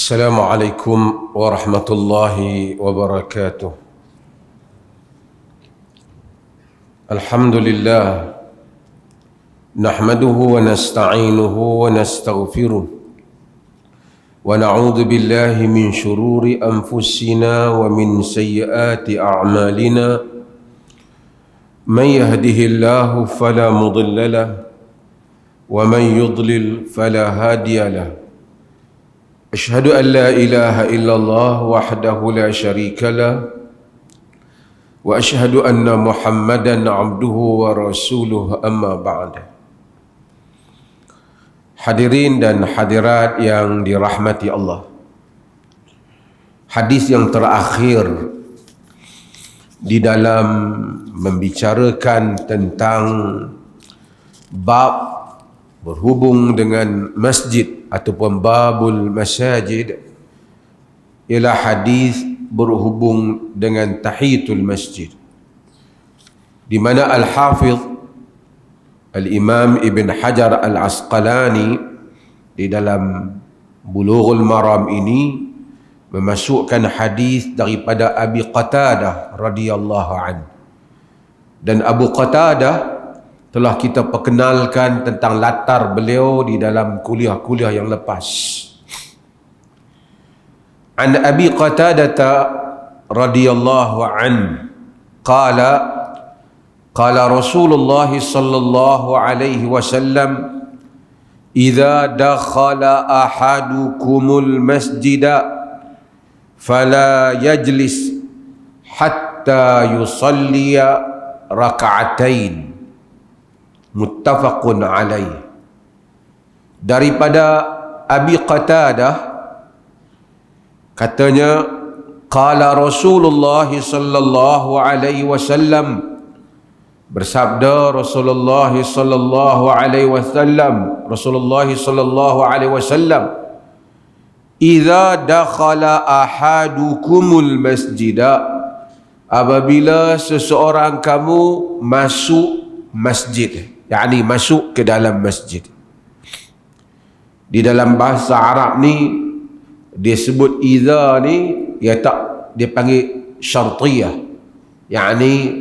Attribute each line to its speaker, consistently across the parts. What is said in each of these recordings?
Speaker 1: السلام عليكم ورحمة الله وبركاته. الحمد لله نحمده ونستعينه ونستغفره ونعوذ بالله من شرور أنفسنا ومن سيئات أعمالنا. من يهده الله فلا مضل له ومن يضلل فلا هادي له. أشهد أن لا إله إلا الله وحده لا شريك له وأشهد أن محمدا عبده ورسوله. أما بعد. Hadirin dan hadirat yang dirahmati Allah, hadis yang terakhir di dalam membicarakan tentang bab berhubung dengan masjid ataupun babul masajid ialah hadis berhubung dengan tahiyatul masjid, di mana Al-Hafidh Al-Imam Ibn Hajar Al-Asqalani di dalam Bulughul Maram ini memasukkan hadis daripada Abi Qatadah radhiyallahu anhu. Dan Abu Qatadah telah kita perkenalkan tentang latar beliau di dalam kuliah-kuliah yang lepas. An Abi Qatadah radhiyallahu anhu qala qala Rasulullah sallallahu alaihi wasallam idza dakhala ahadukumul masjida fala yajlis hatta yusalliya raka'atain. Muttafaqun alaih. Daripada Abi Qatadah katanya, qala Rasulullah sallallahu alaihi wasallam, bersabda Rasulullah sallallahu alaihi wasallam, Rasulullah sallallahu alaihi wasallam, idza dakhala ahadukumul masjida, apabila seseorang kamu masuk masjid, yakni masuk ke dalam masjid. Di dalam bahasa Arab ni dia sebut idza ni dia panggil syartiyah, yakni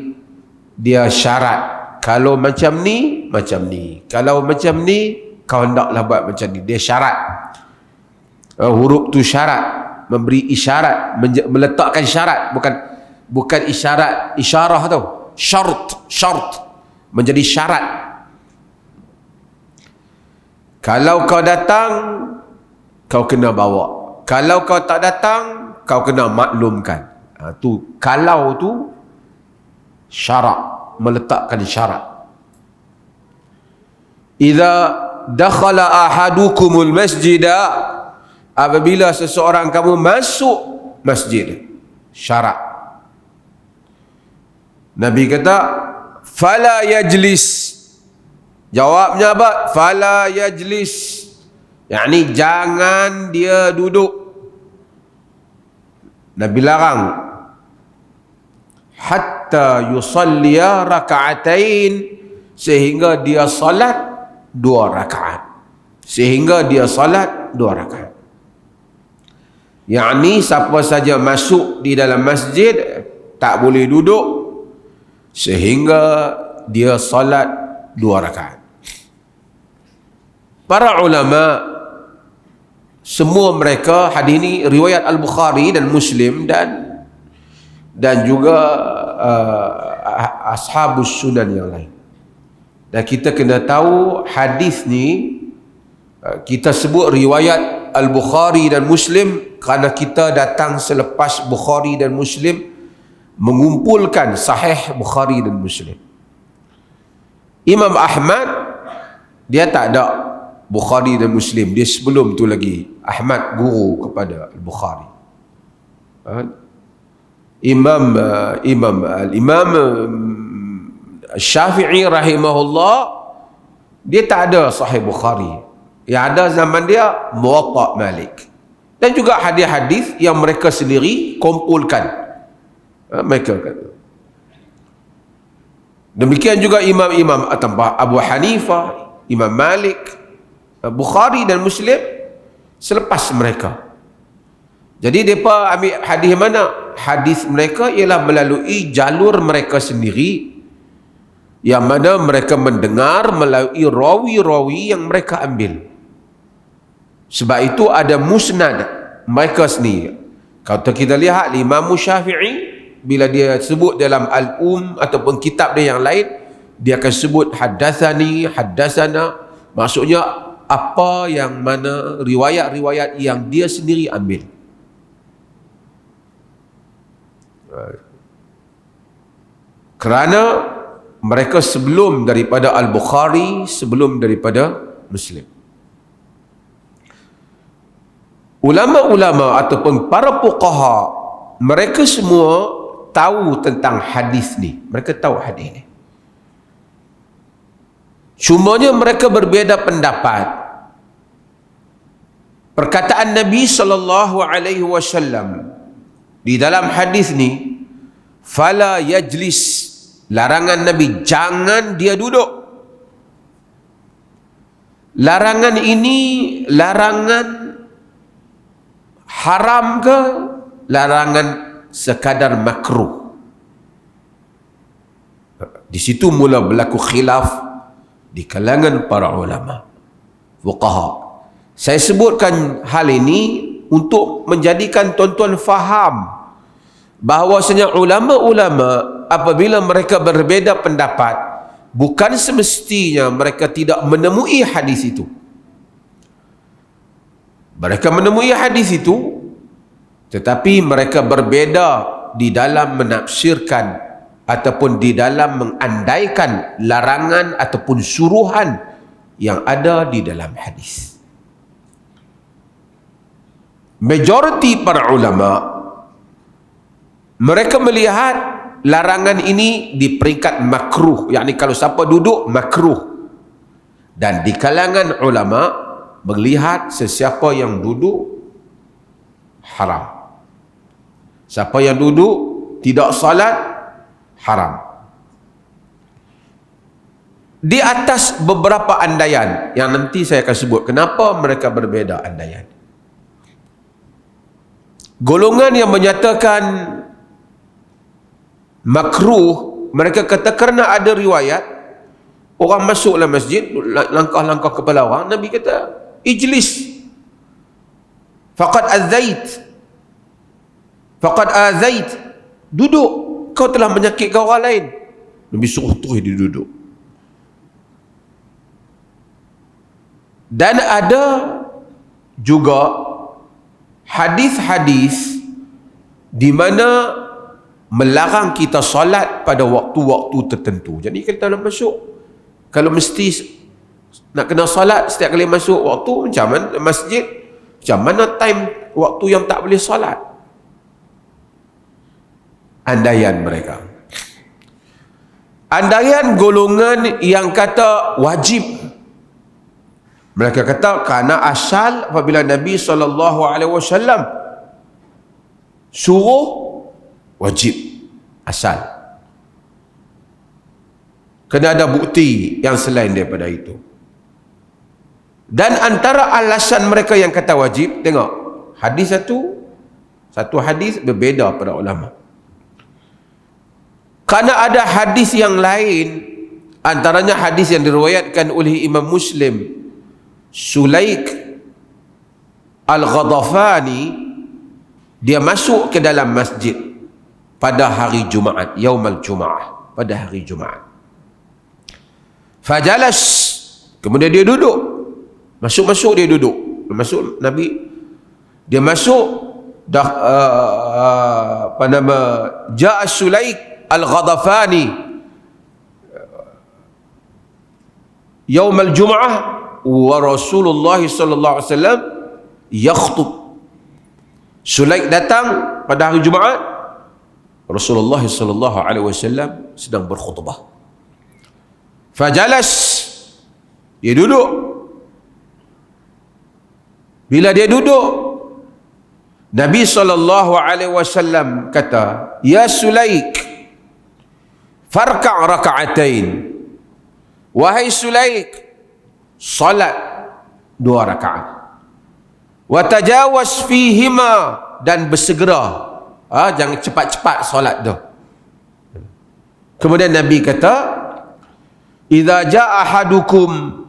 Speaker 1: dia syarat. Kalau macam ni, kalau macam ni kau hendaklah buat macam ni. Dia syarat. Huruf tu syarat, memberi isyarat, meletakkan syarat, bukan isyarat isyarah tu. Syart menjadi syarat. Kalau kau datang, kau kena bawa. Kalau kau tak datang, kau kena maklumkan. Tu kalau tu syarat, meletakkan syarat. Idza dakhala ahadukumul masjida, apabila seseorang kamu masuk masjid, syarat. Nabi kata fala yajlis. Jawabnya apa? Fala yajlis, yakni jangan dia duduk. Nabi larang hatta yusalliya raka'atain, sehingga dia salat 2 rakaat. Sehingga dia salat 2 rakaat. Yakni siapa saja masuk di dalam masjid tak boleh duduk sehingga dia salat 2 rakaat. Para ulama semua mereka, hadis ini riwayat Al-Bukhari dan Muslim dan juga ashabus sunan yang lain. Dan kita kena tahu hadis ni kita sebut riwayat Al-Bukhari dan Muslim kerana kita datang selepas Bukhari dan Muslim mengumpulkan sahih Bukhari dan Muslim. Imam Ahmad dia tak ada Bukhari dan Muslim, dia sebelum tu lagi. Ahmad guru kepada Al-Bukhari. Imam Syafi'i rahimahullah dia tak ada sahih Bukhari. Yang ada zaman dia Muwatta Malik. Dan juga hadis-hadis yang mereka sendiri kumpulkan. Mereka kata. Demikian juga imam-imam Abu Hanifah, Imam Malik, Bukhari dan Muslim selepas mereka. Jadi mereka ambil hadis mana? Hadis mereka ialah melalui jalur mereka sendiri, yang mana mereka mendengar melalui rawi-rawi yang mereka ambil. Sebab itu ada musnad mereka sendiri. Kalau kita lihat Imam Syafi'i, bila dia sebut dalam ataupun kitab dia yang lain, dia akan sebut haddatsani, haddatsana, maksudnya apa yang mana riwayat-riwayat yang dia sendiri ambil. Kerana mereka sebelum daripada Al-Bukhari, sebelum daripada Muslim. Ulama-ulama ataupun para fuqaha, mereka semua tahu tentang hadis ni. Mereka tahu hadis ni. Cumanya mereka berbeza pendapat. Perkataan Nabi SAW di dalam hadis ni, fala yajlis, larangan Nabi, jangan dia duduk. Larangan ini larangan haram ke larangan sekadar makruh? Di situ mula berlaku khilaf di kalangan para ulama fuqaha. Saya sebutkan hal ini untuk menjadikan tuan-tuan faham bahawasanya ulama-ulama apabila mereka berbeza pendapat, bukan semestinya mereka tidak menemui hadis itu. Mereka menemui hadis itu, tetapi mereka berbeza di dalam menafsirkan ataupun di dalam mengandaikan larangan ataupun suruhan yang ada di dalam hadis. Majoriti para ulama, mereka melihat larangan ini di peringkat makruh, yakni kalau siapa duduk makruh. Dan di kalangan ulama melihat sesiapa yang duduk haram. Siapa yang duduk tidak salat haram. Di atas beberapa andaian yang nanti saya akan sebut kenapa mereka berbeza andaian. Golongan yang menyatakan makruh, mereka kata kerana ada riwayat orang masuk dalam masjid, langkah-langkah kepala orang, Nabi kata ijlis faqad azait, duduk, kau telah menyakitkan orang lain. Nabi suruh terus dia duduk. Dan ada juga hadis-hadis di mana melarang kita solat pada waktu-waktu tertentu. Jadi kita nak masuk, kalau mesti nak kena solat setiap kali masuk waktu, macam mana masjid, macam mana time waktu yang tak boleh solat? Andaian mereka. Andaian golongan yang kata wajib. Mereka kata kerana asal apabila Nabi SAW suruh, wajib. Asal. Kena ada bukti yang selain daripada itu. Dan antara alasan mereka yang kata wajib, tengok, hadis satu hadis berbeza pada ulama. Kerana ada hadis yang lain, antaranya hadis yang diriwayatkan oleh Imam Muslim, Sulaik Al-Ghadafani, dia masuk ke dalam masjid pada hari Jumaat, Yaumal Jum'ah, pada hari Jumaat. Fajalas, kemudian dia duduk. Masuk dia duduk. Masuk Nabi, dia masuk dah apa nama, Ja'a Sulaik Al-Ghadafani Yaumal Jum'ah wa Rasulullah sallallahu alaihi wasallam yakhtub. Sulaik datang pada hari Jumaat, Rasulullah sallallahu alaihi wasallam sedang berkhutbah. Fajalas, dia duduk. Bila dia duduk, Nabi sallallahu alaihi wasallam kata, "Ya Sulaik, farka' raka'atain." Wahai Sulaik, salat 2 rakaat. Wa tajawaz fihima dan bersegera. Jangan cepat-cepat solat tu. Kemudian Nabi kata, idza jaa ahadukum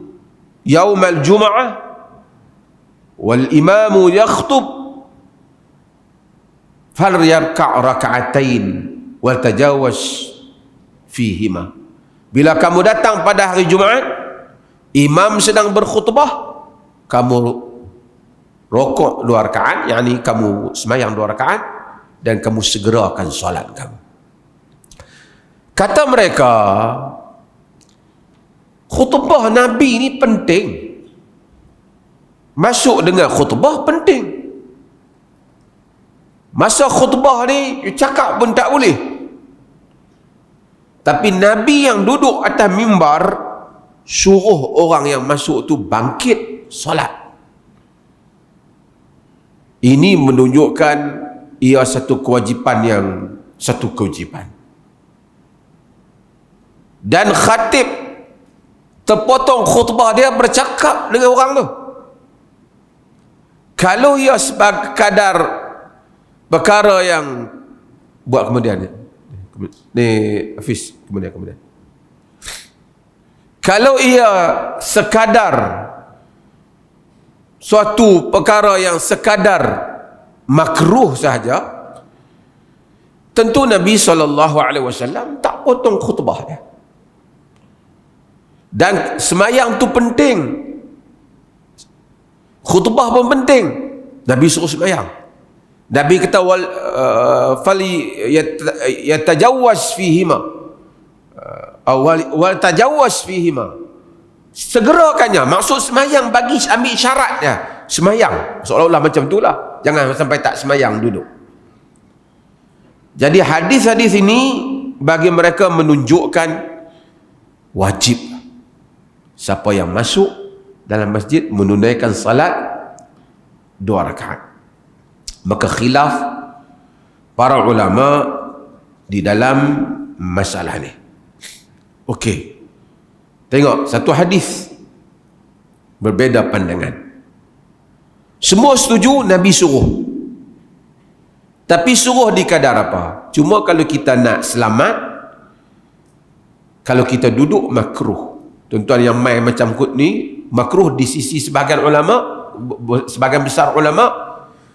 Speaker 1: yaumal jum'ah wal imamu yakhutub falyarka' raka'atain wal tajawaz fihima. Bila kamu datang pada hari Jumaat, imam sedang berkhutbah, kamu rokok 2 rakaat, yakni kamu semayang 2 rakaat, dan kamu segerakan solat kamu. Kata mereka, khutbah Nabi ni penting. Masuk dengan khutbah penting. Masa khutbah ni cakap pun tak boleh. Tapi Nabi yang duduk atas mimbar suruh orang yang masuk tu bangkit solat. Ini menunjukkan ia satu kewajipan. Dan khatib terpotong khutbah dia bercakap dengan orang tu. Kalau ia sebagai kadar perkara yang buat kemudian ni Hafiz, kemudian kalau ia sekadar suatu perkara yang sekadar makruh sahaja, tentu Nabi SAW tak potong khutbah dia. Dan semayang tu penting, khutbah pun penting. Nabi suruh semayang. Nabi kata fali yatajawaz fihima wal tajawaz fihima. Segerakannya, maksud semayang bagi ambil syaratnya. Semayang seolah-olah macam itulah, jangan sampai tak semayang duduk. Jadi hadis-hadis ini bagi mereka menunjukkan wajib siapa yang masuk dalam masjid menunaikan salat 2 rakaat. Maka khilaf para ulama di dalam masalah ni. Okey. Tengok satu hadis berbeza pandangan. Semua setuju Nabi suruh. Tapi suruh di kadar apa? Cuma kalau kita nak selamat, kalau kita duduk makruh. Tuan-tuan yang main macam kut ni, makruh di sisi sebahagian ulama, sebahagian besar ulama,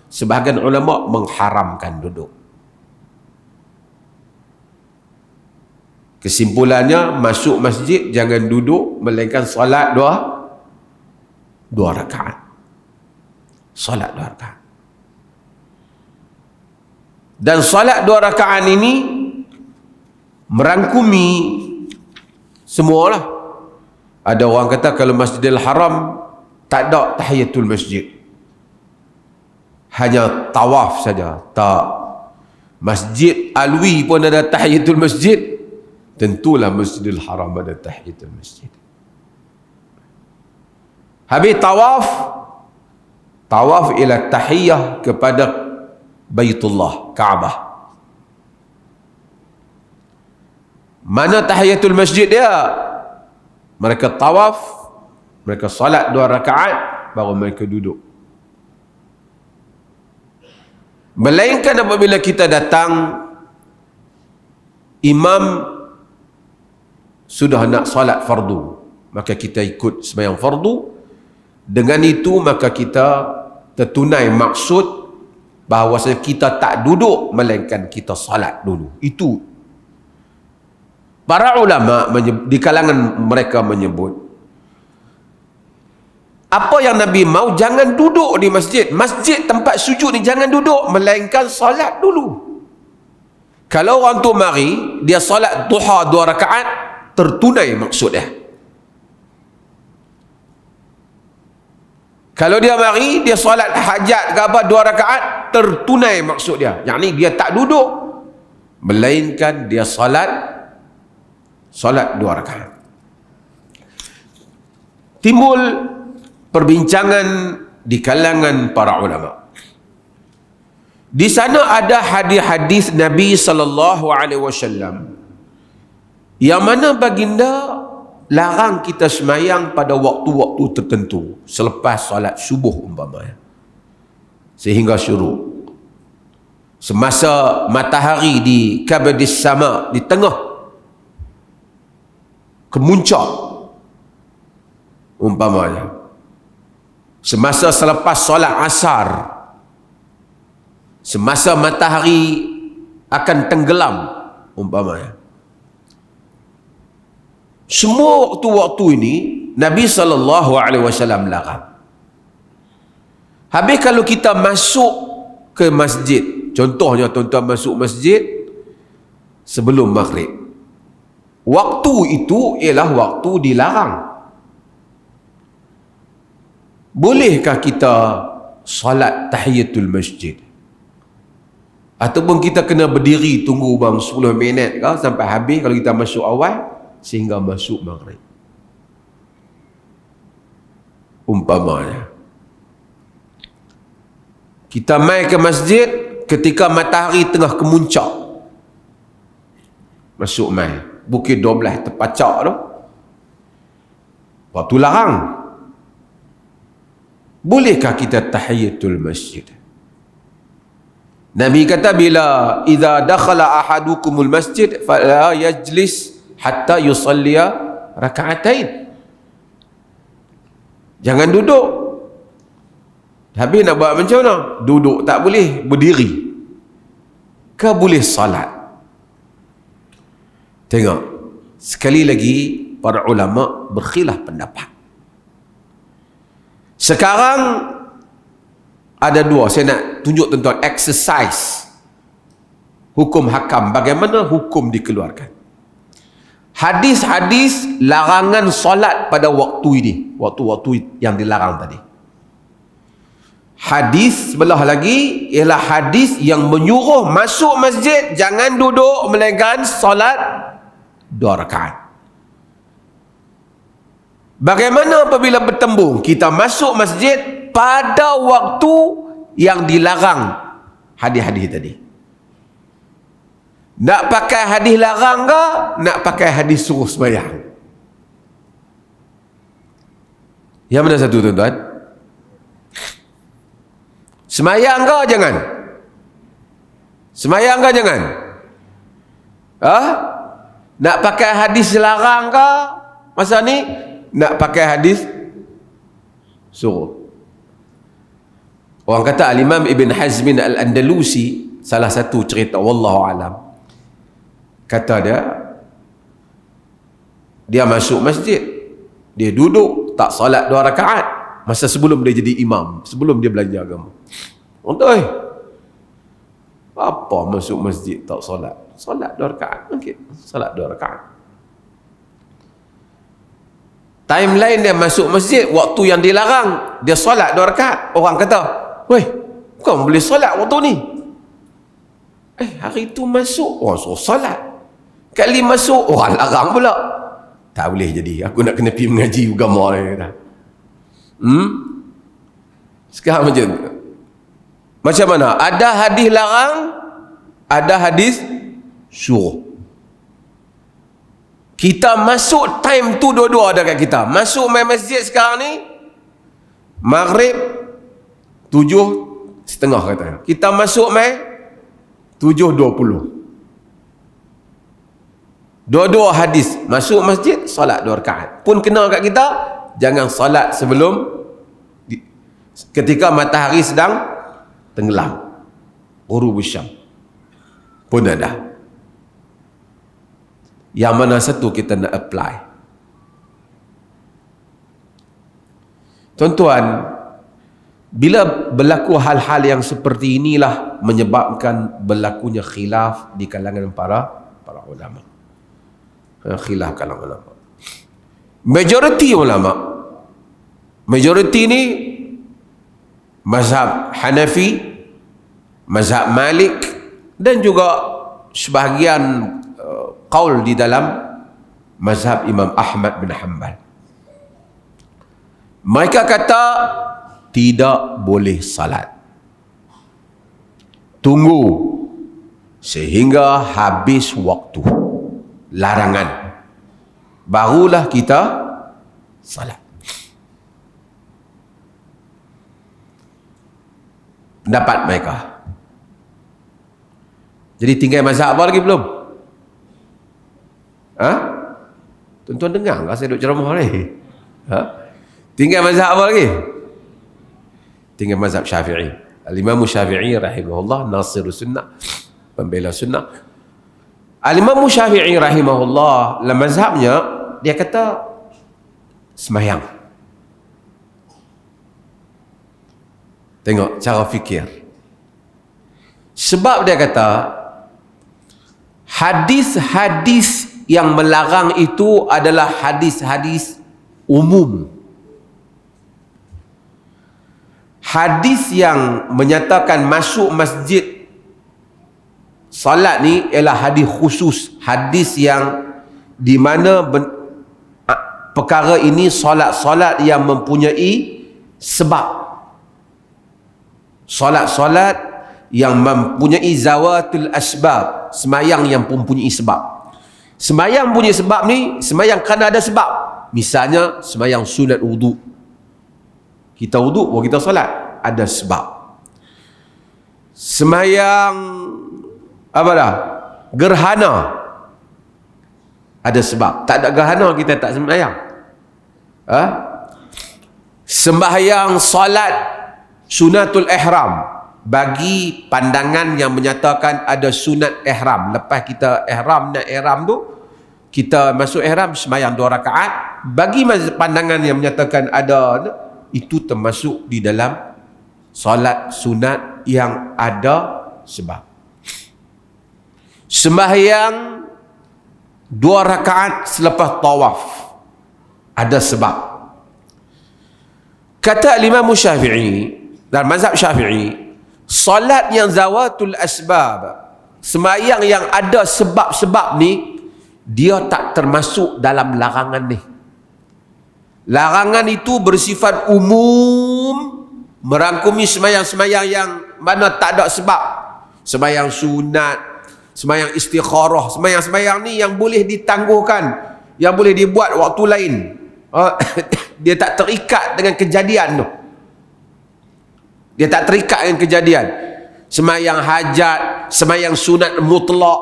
Speaker 1: sebahagian ulama mengharamkan duduk. Kesimpulannya, masuk masjid jangan duduk, melainkan solat 2 rakaat. Solat 2 rakaat. Dan solat 2 rakaat ini merangkumi semualah. Ada orang kata kalau Masjidil Haram tak ada tahiyatul masjid, hanya tawaf saja. Tak. Masjid Alwi pun ada tahiyatul masjid, tentulah Masjidil Haram ada tahiyatul masjid. Habis tawaf ila tahiyah kepada Baitullah, Kaabah. Mana tahiyatul masjid dia? Mereka tawaf, mereka salat 2 rakaat, baru mereka duduk. Melainkan apabila kita datang, imam sudah nak salat fardu, maka kita ikut sembahyang fardu. Dengan itu maka kita tertunai maksud bahawa kita tak duduk, melainkan kita salat dulu. Itu para ulama di kalangan mereka menyebut, apa yang Nabi mau, jangan duduk di masjid. Masjid tempat sujud ni jangan duduk, melainkan salat dulu. Kalau orang tu mari, dia salat duha 2 rakaat, tertunai maksud dia. Kalau dia mari, dia salat hajat ke apa 2 rakaat, tertunai maksud dia. Yang ni dia tak duduk, melainkan dia salat 2 rakaat. Timbul perbincangan di kalangan para ulama. Di sana ada hadis-hadis Nabi SAW yang mana baginda larang kita semayang pada waktu-waktu tertentu selepas solat subuh umpamanya, sehingga syuruk. semasa matahari di kabadis sama, di tengah kemuncak umpamanya, semasa selepas solat asar, semasa matahari akan tenggelam umpamanya, semua waktu-waktu ini Nabi SAW larang. Habis kalau kita masuk ke masjid, contohnya tuan-tuan masuk masjid sebelum maghrib, waktu itu ialah waktu dilarang. Bolehkah kita salat tahiyatul masjid? Ataupun kita kena berdiri tunggu bang 10 minit ke sampai habis kalau kita masuk awal sehingga masuk maghrib umpamanya. Kita mai ke masjid ketika matahari tengah kemuncak, masuk mai Bukit 12 terpacak tu, waktu larang. Bolehkah kita tahiyatul masjid? Nabi kata, bila idza dakhala ahadukumul masjid fala yajlis hatta yusalliya raka'atain. Jangan duduk. Habis nak buat macam mana? Duduk tak boleh, berdiri. Ke boleh salat? Tengok, sekali lagi para ulama berkhilaf pendapat. Sekarang ada dua, saya nak tunjuk tuan-tuan exercise hukum hakam, bagaimana hukum dikeluarkan. Hadis-hadis larangan solat pada waktu ini, waktu-waktu yang dilarang tadi. Hadis sebelah lagi ialah hadis yang menyuruh masuk masjid jangan duduk melainkan solat 2 rakaat. Bagaimana apabila bertembung kita masuk masjid pada waktu yang dilarang hadis-hadis tadi? Nak pakai hadis larang ke nak pakai hadis suruh sembahyang? Yang mana satu tuan-tuan? Semayang ke jangan? Semayang ke jangan? Nak pakai hadis larang ke masa ni? Nak pakai hadis suruh? Orang kata Al-Imam Ibn Hazmin Al-Andalusi, salah satu cerita wallahu alam, kata dia masuk masjid, dia duduk tak solat 2 rakaat masa sebelum dia jadi imam, sebelum dia belajar agama. Untuk apa masuk masjid tak solat? Solat 2 rakaat mungkin, solat 2 rakaat. Time lain dia masuk masjid waktu yang dilarang, dia solat 2 rakaat. Orang kata, "Weh, kau boleh solat waktu ni?" Hari tu masuk orang suruh solat, kali masuk orang larang pula. Tak boleh jadi, aku nak kena pergi mengaji agama ni kata. Sekarang macam mana? Ada hadis larang, ada hadis suruh. Kita masuk time tu dua-dua ada kat kita. Masuk main masjid sekarang ni maghrib 7:30 katanya. Kita masuk main 7:20. Dua-dua hadis, masuk masjid solat 2 rakaat. Pun kena kat kita, jangan solat sebelum ketika matahari sedang tenggelam. Ghurubus syam pun ada. Yang mana satu kita nak apply? Tuan-tuan, bila berlaku hal-hal yang seperti inilah menyebabkan berlakunya khilaf di kalangan para ulama. Khilaf kalangan ulama. Majoriti ulama, majoriti ni mazhab Hanafi, mazhab Malik dan juga sebahagian qaul di dalam mazhab Imam Ahmad bin Hanbal. Mereka kata tidak boleh salat. Tunggu sehingga habis waktu larangan, barulah kita salat. Pendapat mereka. Jadi tinggal mazhab apa lagi belum? Ha? Tuan-tuan dengar tak saya duduk ceramah ni? Ha? Tinggal mazhab apa lagi? Tinggal mazhab Syafi'i. Al-Imam Syafi'i rahimahullah, Nasirus Sunnah, pembela sunnah. Al-Imam Syafi'i rahimahullah, dalam mazhabnya dia kata semayang. Tengok cara fikir. Sebab dia kata hadis-hadis yang melarang itu adalah hadis-hadis umum. Hadis yang menyatakan masuk masjid salat ni ialah hadis khusus, hadis yang di mana perkara ini solat-solat yang mempunyai sebab, solat-solat yang mempunyai zawatul asbab, semayang yang mempunyai sebab. Semayang punya sebab ni, semayang kerana ada sebab. Misalnya semayang sunat wudu, kita wudu baru kita solat, ada sebab. Semayang apa dah, gerhana, ada sebab. Tak ada gerhana kita tak semayang. Ha? Sembahyang salat sunatul ihram, bagi pandangan yang menyatakan ada sunat ihram. Lepas kita ihram, nak ihram tu, kita masuk ihram, sembahyang 2 rakaat. Bagi pandangan yang menyatakan ada, itu termasuk di dalam solat sunat yang ada sebab. Sembahyang 2 rakaat selepas tawaf, ada sebab. Kata Imam Syafi'i dan mazhab Syafi'i, solat yang zawatul asbab, sembahyang yang ada sebab-sebab ni, dia tak termasuk dalam larangan ni. Larangan itu bersifat umum, merangkumi sembahyang-sembahyang yang mana tak ada sebab. Sembahyang sunat, sembahyang istikharah, sembahyang-sembahyang ni yang boleh ditangguhkan, yang boleh dibuat waktu lain. Dia tak terikat dengan kejadian tu. Dia tak terikat dengan kejadian. Sembahyang hajat, sembahyang sunat mutlak,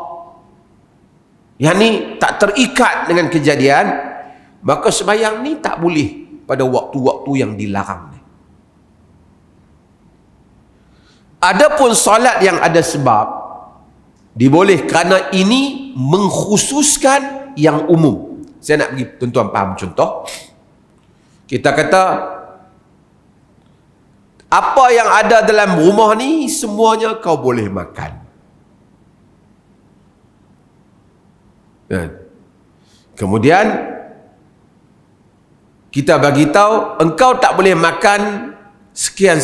Speaker 1: yang ni tak terikat dengan kejadian, maka sembahyang ni tak boleh pada waktu-waktu yang dilarang ni. Adapun solat yang ada sebab, diboleh kerana ini mengkhususkan yang umum. Saya nak bagi tuan-tuan faham contoh. Kita kata apa yang ada dalam rumah ni semuanya kau boleh makan. Kemudian kita bagi tahu engkau tak boleh makan sekian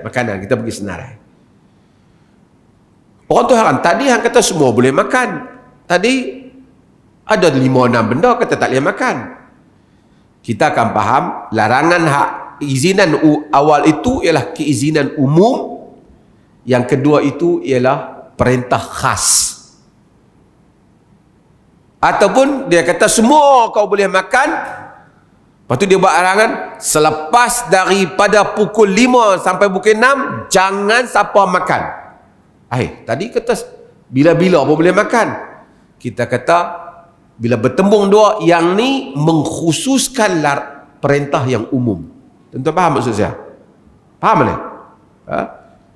Speaker 1: makanan, kita bagi senarai. Orang tu heran, tadi hang kata semua boleh makan, tadi ada 5-6 benda kata tak boleh makan. Kita akan faham larangan izinan awal itu ialah keizinan umum, yang kedua itu ialah perintah khas. Ataupun dia kata semua kau boleh makan, lepas tu dia buat larangan selepas daripada pukul 5 sampai pukul 6 jangan siapa makan. Tadi kata bila-bila pun boleh makan. Kita kata bila bertembung dua, yang ni mengkhususkan perintah yang umum. Tuan-tuan faham maksud saya? Faham ni?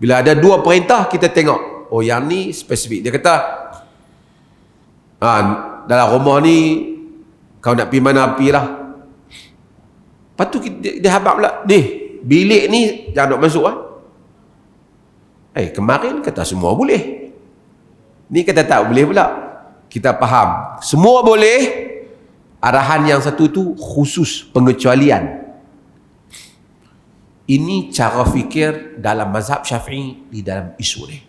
Speaker 1: Bila ada 2 perintah, kita tengok, oh yang ni spesifik. Dia kata dalam rumah ni kau nak pergi mana pergilah. Lepas tu dia habaq pula, ni bilik ni jangan nak masuk kemarin kata semua boleh, ni kata tak boleh pula. Kita faham semua boleh, arahan yang satu tu khusus, pengecualian. Ini cara fikir dalam mazhab Syafi'i di dalam isu ni.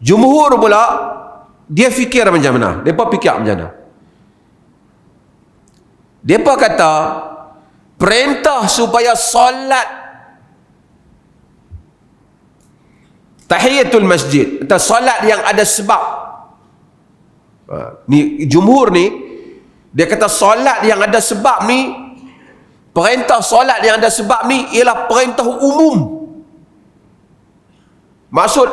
Speaker 1: Jumhur pula dia fikir macam mana? Depa fikir macam mana? Depa kata perintah supaya solat tahiyatul masjid atau solat yang ada sebab, ni jumhur ni dia kata solat yang ada sebab ni, perintah solat yang ada sebab ni ialah perintah umum. Maksud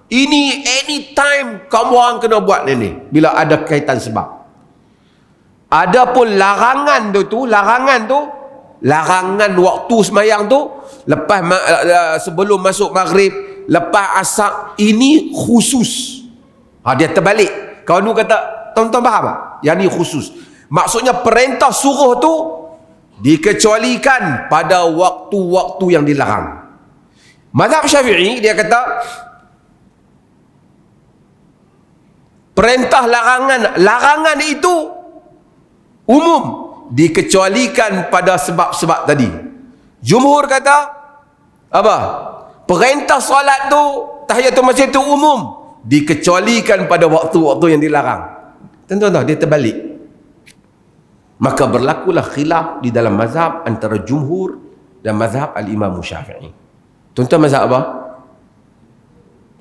Speaker 1: Ini anytime kamu orang kena buat ni bila ada kaitan sebab. Adapun larangan waktu sembahyang tu lepas sebelum masuk maghrib, lepas asar, ini khusus. Dia terbalik. Kalau nu kata, tuan-tuan faham tak? Yang ni khusus. Maksudnya perintah suruh tu dikecualikan pada waktu-waktu yang dilarang. Mazhab Syafi'i dia kata perintah larangan itu umum, dikecualikan pada sebab-sebab tadi. Jumhur kata apa? Perintah solat tu, tahiyatul masjid tu umum, dikecualikan pada waktu-waktu yang dilarang. Tuan-tuan tahu dia terbalik. Maka berlakulah khilaf di dalam mazhab antara jumhur dan mazhab al-Imam Syafi'i. Tuan-tuan mazhab apa?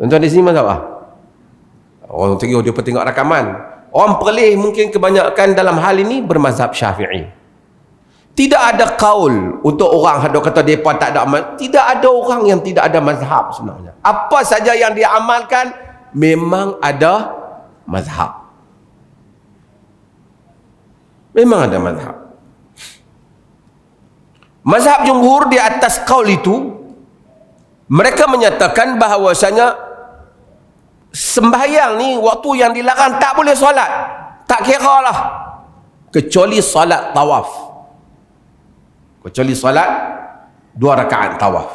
Speaker 1: Tuan-tuan di sini mazhab apa? Orang tengok dia tengok rakaman. Orang Perlis mungkin kebanyakan dalam hal ini bermazhab Syafi'i. Tidak ada kaul untuk orang yang kata mereka tak ada amal. Tidak ada orang yang tidak ada mazhab sebenarnya. Apa saja yang dia amalkan memang ada mazhab. Memang ada mazhab. Mazhab jumhur di atas kaul itu, mereka menyatakan bahawasanya sembahyang ni waktu yang dilarang tak boleh solat, tak kira lah, kecuali solat tawaf, kecuali solat 2 rakaat tawaf.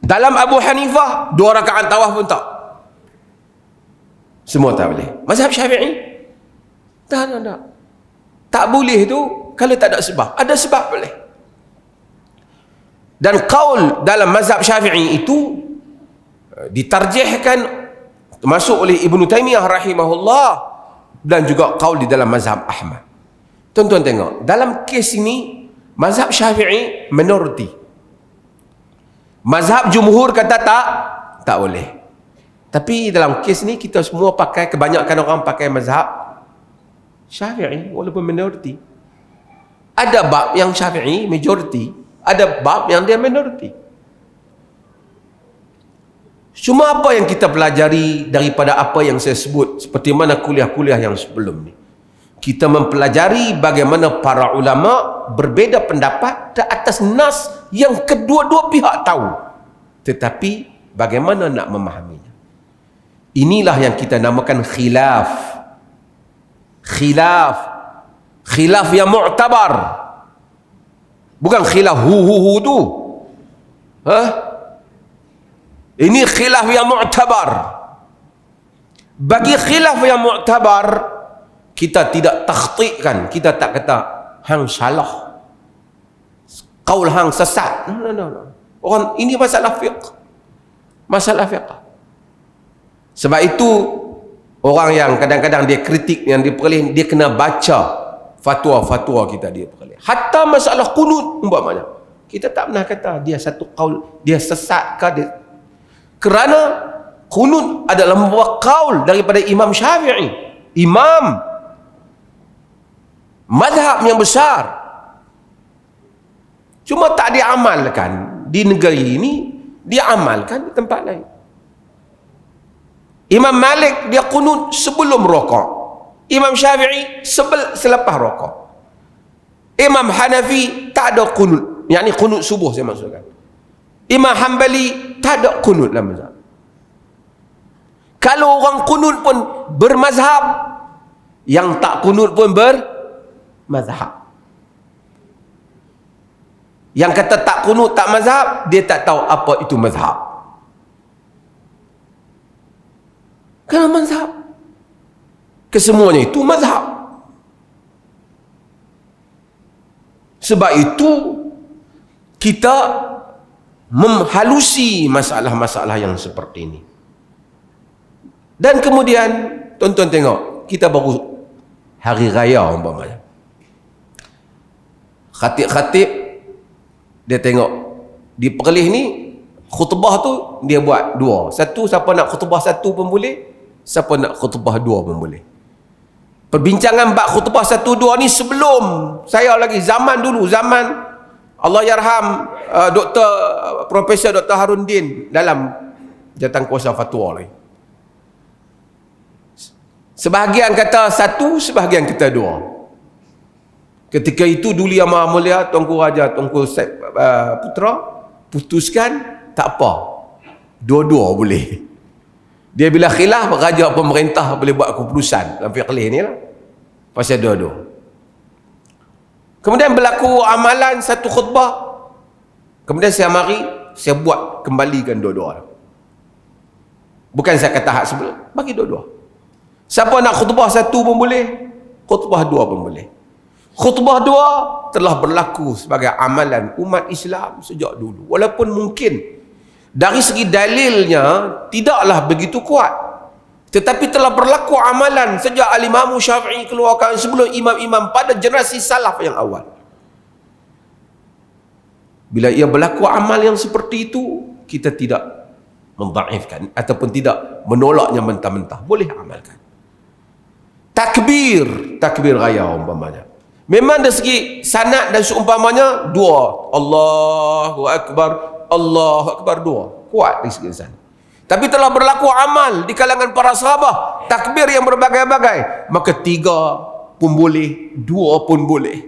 Speaker 1: Dalam Abu Hanifah 2 rakaat tawaf pun tak, semua tak boleh. Mazhab Syafi'i tak boleh tu kalau tak ada sebab. Ada sebab boleh. Dan kaul dalam mazhab Syafi'i itu ditarjihkan masuk oleh Ibnu Taimiyah rahimahullah, dan juga kaul di dalam mazhab Ahmad. Tuan-tuan tengok, dalam kes ini mazhab Syafi'i minoriti. Mazhab jumhur kata tak boleh. Tapi dalam kes ni kita semua pakai, kebanyakan orang pakai mazhab Syafi'i walaupun minoriti. Ada bab yang Syafi'i majoriti, ada bab yang dia minoriti. Cuma apa yang kita pelajari daripada apa yang saya sebut, seperti mana kuliah-kuliah yang sebelum ni, kita mempelajari bagaimana para ulama berbeza pendapat di atas nas yang kedua-dua pihak tahu, tetapi bagaimana nak memahaminya. Inilah yang kita namakan khilaf yang mu'tabar, bukan khilaf hu tu. Ini khilaf yang mu'tabar. Bagi khilaf yang mu'tabar, kita tidak takhti'kan, kita tak kata hang salah, qaul hang sesat. No. Orang ini masalah fiqh. Sebab itu orang yang kadang-kadang dia kritik, yang dia Perlis, dia kena baca fatwa-fatwa kita dia Perlis. Hatta masalah qunut umpamanya, kita tak pernah kata dia satu qaul, dia sesat ke dia, kerana qunut adalah membawa qaul daripada Imam Syafi'i, imam mazhab yang besar. Cuma tak diamalkan di negeri ini, diamalkan di tempat lain. Imam Malik dia qunut sebelum rokok, Imam Syafi'i selepas rokok. Imam Hanafi tak ada qunut, yakni qunut subuh saya maksudkan. Imam Hanbali tak ada qunut dalam mazhab. Kalau orang qunut pun bermazhab, yang tak qunut pun bermazhab. Yang kata tak qunut tak mazhab, dia tak tahu apa itu mazhab. Kerana mazhab, kesemuanya itu mazhab. Sebab itu kita menghalusi masalah-masalah yang seperti ini. Dan kemudian tuan-tuan tengok, kita baru hari raya umpamanya, khatib-khatib dia tengok di Perlis ni khutbah tu dia buat 2. Satu, siapa nak khutbah 1 pun boleh, siapa nak khutbah 2 pun boleh. Perbincangan bab khutbah 1, 2 ni sebelum saya lagi, zaman dulu, zaman Allahyarham Profesor Dr. Harun Din dalam jawatan kuasa fatwa lagi. Sebahagian kata 1, sebahagian kata 2. Ketika itu Duli Yang Maha Mulia Tuanku Raja Tuanku Putra putuskan tak apa, dua-dua boleh. Dia bila khilaf, raja pemerintah boleh buat keputusan dalam fiqh ni lah pasal dua-dua. Kemudian berlaku amalan satu khutbah, kemudian saya mari saya buat kembalikan dua-dua. Bukan saya kata hak sebelum, bagi dua-dua. Siapa nak khutbah 1 pun boleh, khutbah 2 pun boleh. Khutbah 2 telah berlaku sebagai amalan umat Islam sejak dulu. Walaupun mungkin dari segi dalilnya tidaklah begitu kuat, tetapi telah berlaku amalan sejak Al-Imam Syafi'i keluarkan sebelum imam-imam pada generasi salaf yang awal. Bila ia berlaku amal yang seperti itu, kita tidak mendhaifkan ataupun tidak menolaknya mentah-mentah, boleh amalkan. Takbir raya umpamanya, memang dari segi sanad dan seumpamanya 2, Allahu Akbar 2, kuat dari segi sanad. Tapi telah berlaku amal di kalangan para sahabat, takbir yang berbagai-bagai, maka 3 pun boleh, 2 pun boleh.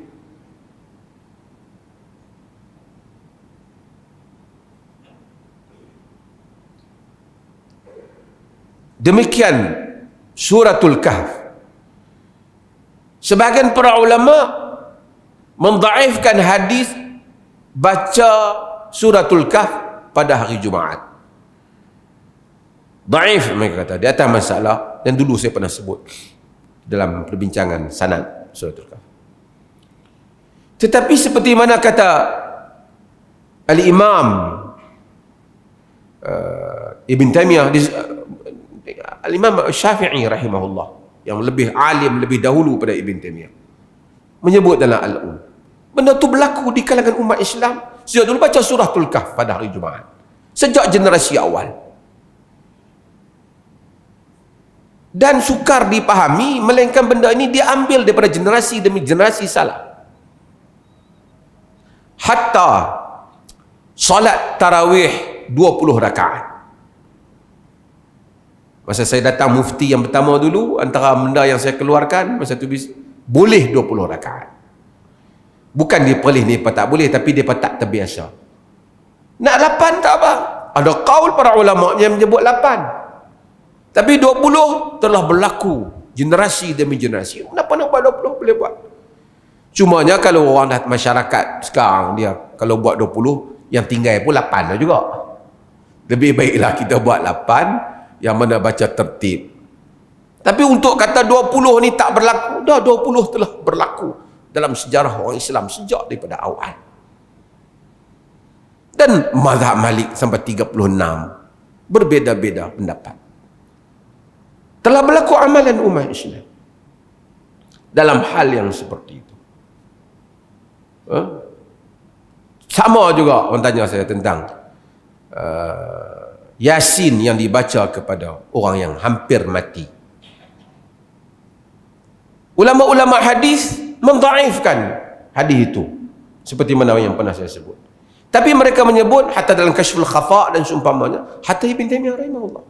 Speaker 1: Demikian suratul Kahf. Sebahagian para ulama mendhaifkan hadis baca suratul Kahf pada hari Jumaat. Dhaif mereka kata, di atas masalah yang dulu saya pernah sebut dalam perbincangan sanad suratul Kahf. Tetapi seperti mana kata Al-Imam Ibn Taymiyah, Al-Imam Syafi'i rahimahullah, yang lebih alim lebih dahulu pada Ibn Taymiyah, menyebut dalam Al-Um, benda tu berlaku di kalangan umat Islam sejak dulu baca suratul Kahf pada hari Jumaat, sejak generasi awal. Dan sukar dipahami, melainkan benda ini diambil daripada generasi demi generasi salaf. Hatta solat tarawih 20 rakaat. Masa saya datang mufti yang pertama dulu, antara benda yang saya keluarkan masa tu boleh 20 rakaat. Bukan dia boleh ni tak boleh, tapi dia tak terbiasa. Nak 8 tak apa. Ada qaul para ulama yang menyebut 8. Tapi 20 telah berlaku generasi demi generasi. Kenapa nak buat 20? Boleh buat. Cumanya kalau orang dah masyarakat sekarang, dia kalau buat 20, yang tinggal pun 8 lah juga. Lebih baiklah kita buat 8 yang mana baca tertib. Tapi untuk kata 20 ni tak berlaku, dah 20 telah berlaku dalam sejarah orang Islam sejak daripada awal. Dan mazhab Malik sampai 36 berbeza-beza pendapat. Telah berlaku amalan umat Islam dalam hal yang seperti itu. Sama juga orang tanya saya tentang Yasin yang dibaca kepada orang yang hampir mati. Ulama-ulama hadis mendhaifkan hadis itu, seperti mana yang pernah saya sebut. Tapi mereka menyebut hatta dalam Kashful Khafa dan seumpamanya, hatta Ibn Taymiyah rahimahullah,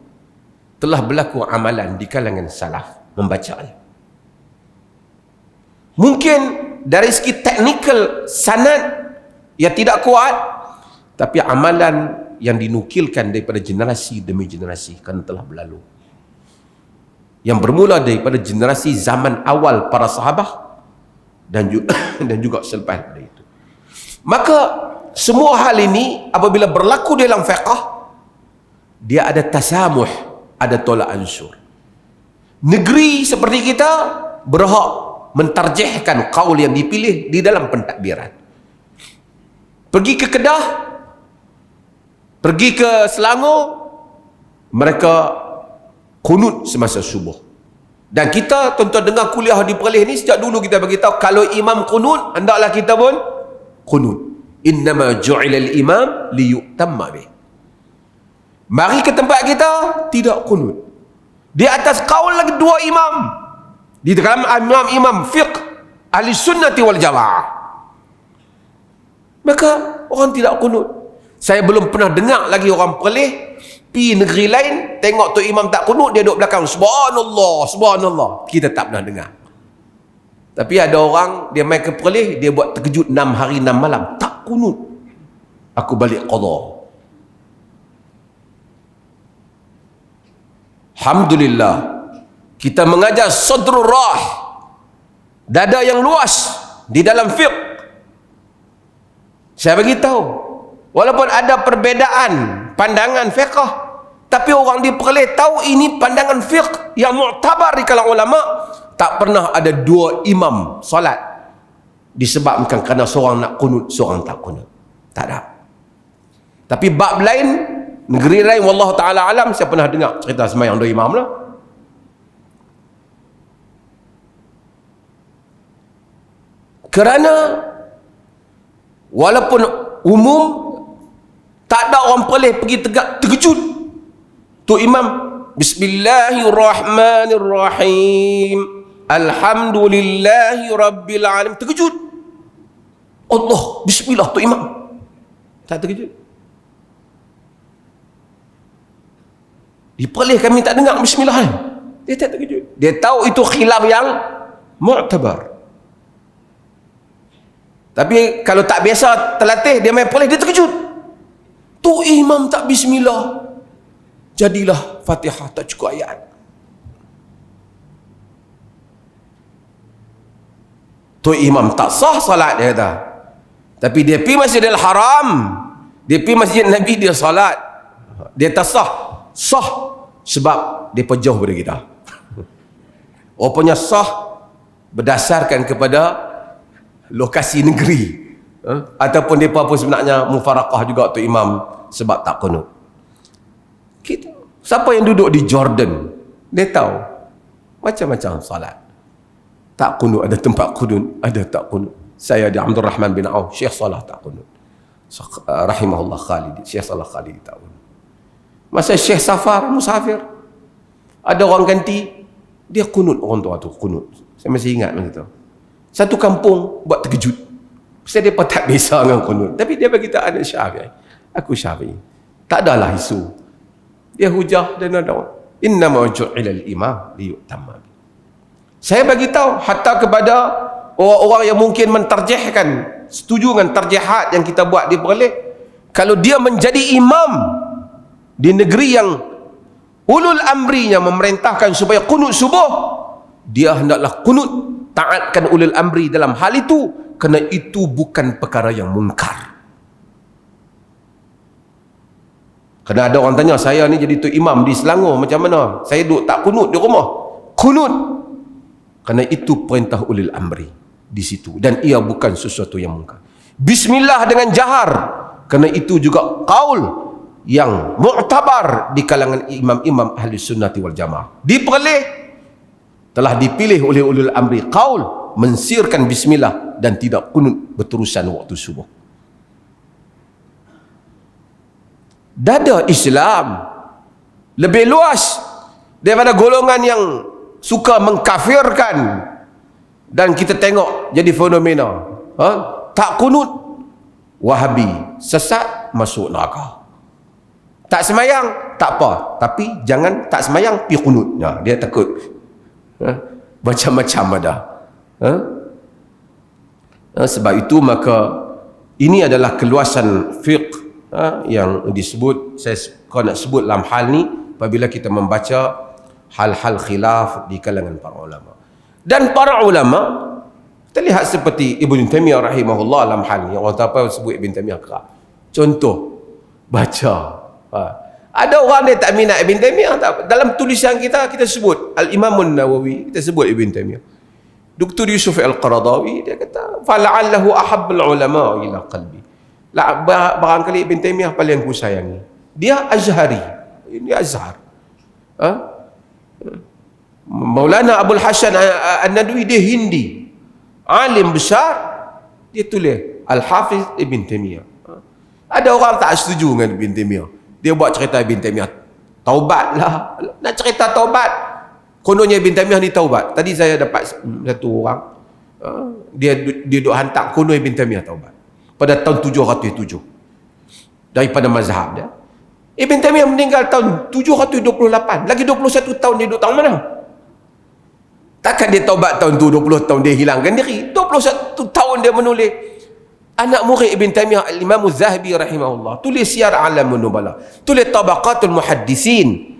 Speaker 1: telah berlaku amalan di kalangan salaf membacanya. Mungkin dari segi teknikal sanad yang tidak kuat, tapi amalan yang dinukilkan daripada generasi demi generasi kan telah berlalu, yang bermula daripada generasi zaman awal para sahabat dan juga selepas dari itu. Maka semua hal ini apabila berlaku dalam fiqh, dia ada tasamuh, ada tolak ansur. Negeri seperti kita berhak mentarjihkan qaul yang dipilih di dalam pentadbiran. Pergi ke Kedah, pergi ke Selangor, mereka kunut semasa subuh. Dan kita tuan-tuan dengar kuliah di Perlis ni, sejak dulu kita beritahu kalau imam kunut, hendaklah kita pun kunut. Innama ju'ila al-imam liyutamma bih. Mari ke tempat kita tidak kunut. Di atas qaul lagi 2 imam. Di dalam imam fiqh ahli sunnati wal jamaah. Maka orang tidak kunut. Saya belum pernah dengar lagi orang Perlis Pi negeri lain, tengok tu imam tak kunut, dia duduk belakang, subhanallah, subhanallah. Kita tak pernah dengar. Tapi ada orang, dia main ke Perlis, dia buat terkejut 6 hari 6 malam, tak kunut. Aku balik qadha. Alhamdulillah, kita mengajar sadrul rah, dada yang luas di dalam fiqh. Saya bagi tahu, walaupun ada perbezaan pandangan fiqh, tapi orang di Perlis tahu ini pandangan fiqh yang mu'tabar di kalangan ulama. Tak pernah ada 2 imam solat disebabkan kerana seorang nak kunut, seorang tak kunut. Tak ada. Tapi bab lain, negeri lain, wallahu ta'ala alam, saya pernah dengar cerita sembahyang 2 imam lah. Kerana walaupun umum, tak ada orang Perlis pergi tegak terkejut. Tu imam, bismillahirrahmanirrahim, alhamdulillahi rabbil alamin, terkejut. Allah, bismillah, tu imam. Tak terkejut. Di Perlis kami tak dengar bismillah. Dia tak terkejut. Dia tahu itu khilaf yang mu'tabar. Tapi kalau tak biasa terlatih, dia main Perlis, dia terkejut. Tu imam tak bismillah, jadilah Fatihah tak cukup ayat. Tu imam tak sah salat, dia kata. Tapi dia pergi Masjidil Haram, dia pergi Masjid Nabi, dia salat. Dia tak sah. Sah sebab dia jauh daripada kita. Rupanya sah berdasarkan kepada lokasi negeri. Ataupun dia apa sebenarnya mufaraqah juga tu imam sebab tak kunut. Kita, siapa yang duduk di Jordan, dia tahu macam-macam salat. Tak kunut, ada tempat kunut, ada tak kunut. Saya di Abdul Rahman bin Auf, Syekh Salah tak kunut. Rahimahullah Khalid, Syekh Salah Khalid tak kunut. Masa Syekh Safar musafir, ada orang ganti, dia kunut, orang tua tu kunut. Saya masih ingat masa tu. Satu kampung buat terkejut. Saya dia pun tak biasa dengan kunut. Tapi dia bagi tahu ada Syafi'i. Aku Syafi'i. Tak adalah isu. Dia hujah dan ada. Innama ju'ila al-imam liyu'tamma. Saya bagi tahu hatta kepada orang-orang yang mungkin mentarjihkan, setuju dengan tarjihat yang kita buat di Perlis, kalau dia menjadi imam di negeri yang ulul amrinya memerintahkan supaya kunut subuh, dia hendaklah kunut, taatkan ulul amri dalam hal itu, kerana itu bukan perkara yang mungkar. Kerana ada orang tanya, saya ni jadi tu imam di Selangor macam mana? Saya duduk tak kunut di rumah. Kunut. Kerana itu perintah ulil amri di situ, dan ia bukan sesuatu yang mungkar. Bismillah dengan jahar, kerana itu juga qaul yang mu'tabar di kalangan imam-imam ahli sunnati wal jamaah. Di Perlis telah dipilih oleh ulil amri qaul mensirkan bismillah dan tidak kunut berterusan waktu subuh. Dada Islam lebih luas daripada golongan yang suka mengkafirkan, dan kita tengok jadi fenomena. Tak kunut, Wahabi sesat, masuk neraka. Tak semayang, tak apa, tapi jangan tak semayang pergi kunut. Dia takut. Macam-macam ada. Sebab itu maka ini adalah keluasan fiqh yang disebut, kalau nak sebut dalam hal ni, apabila kita membaca hal-hal khilaf di kalangan para ulama. Dan para ulama, kita lihat seperti Ibn Taymiyah rahimahullah dalam hal ni, orang tak apa sebut Ibn Taymiyah kerap. Contoh, baca. Ada orang dia tak minat Ibn Taymiyah, dalam tulisan kita, kita sebut Al-Imam Nawawi, kita sebut Ibn Taymiyah. Dr. Yusuf Al-Qaradawi, dia kata, فَلَعَلَّهُ أَحَبَّ الْعُلَمَاءِ إِلَى قَلْبِ. Barangkali Ibn Taymiyah paling aku sayangi. Dia Azhari. Ini Azhar. Maulana Abul Hasan An-Nadwi, dia Hindi, alim besar, dia tulis Al-Hafiz Ibn Taymiyah. Ada orang tak setuju dengan Ibn Taymiyah, dia buat cerita Ibn Taymiyah taubat lah, nak cerita taubat, kononnya Ibn Taymiyah ni taubat. Tadi saya dapat satu orang, dia duk hantar konon Ibn Taymiyah taubat pada tahun 707 daripada mazhab dia. Ibn Taimiyah meninggal tahun 728. Lagi 21 tahun dia duduk tahun mana? Takkan dia taubat tahun tu, 20 tahun dia hilangkan diri. 21 tahun dia menulis. Anak murid Ibn Taimiyah, Imam Az-Zahabi rahimahullah, tulis Siyar A'lamun Nubala, tulis Tabaqatul Muhaddisin,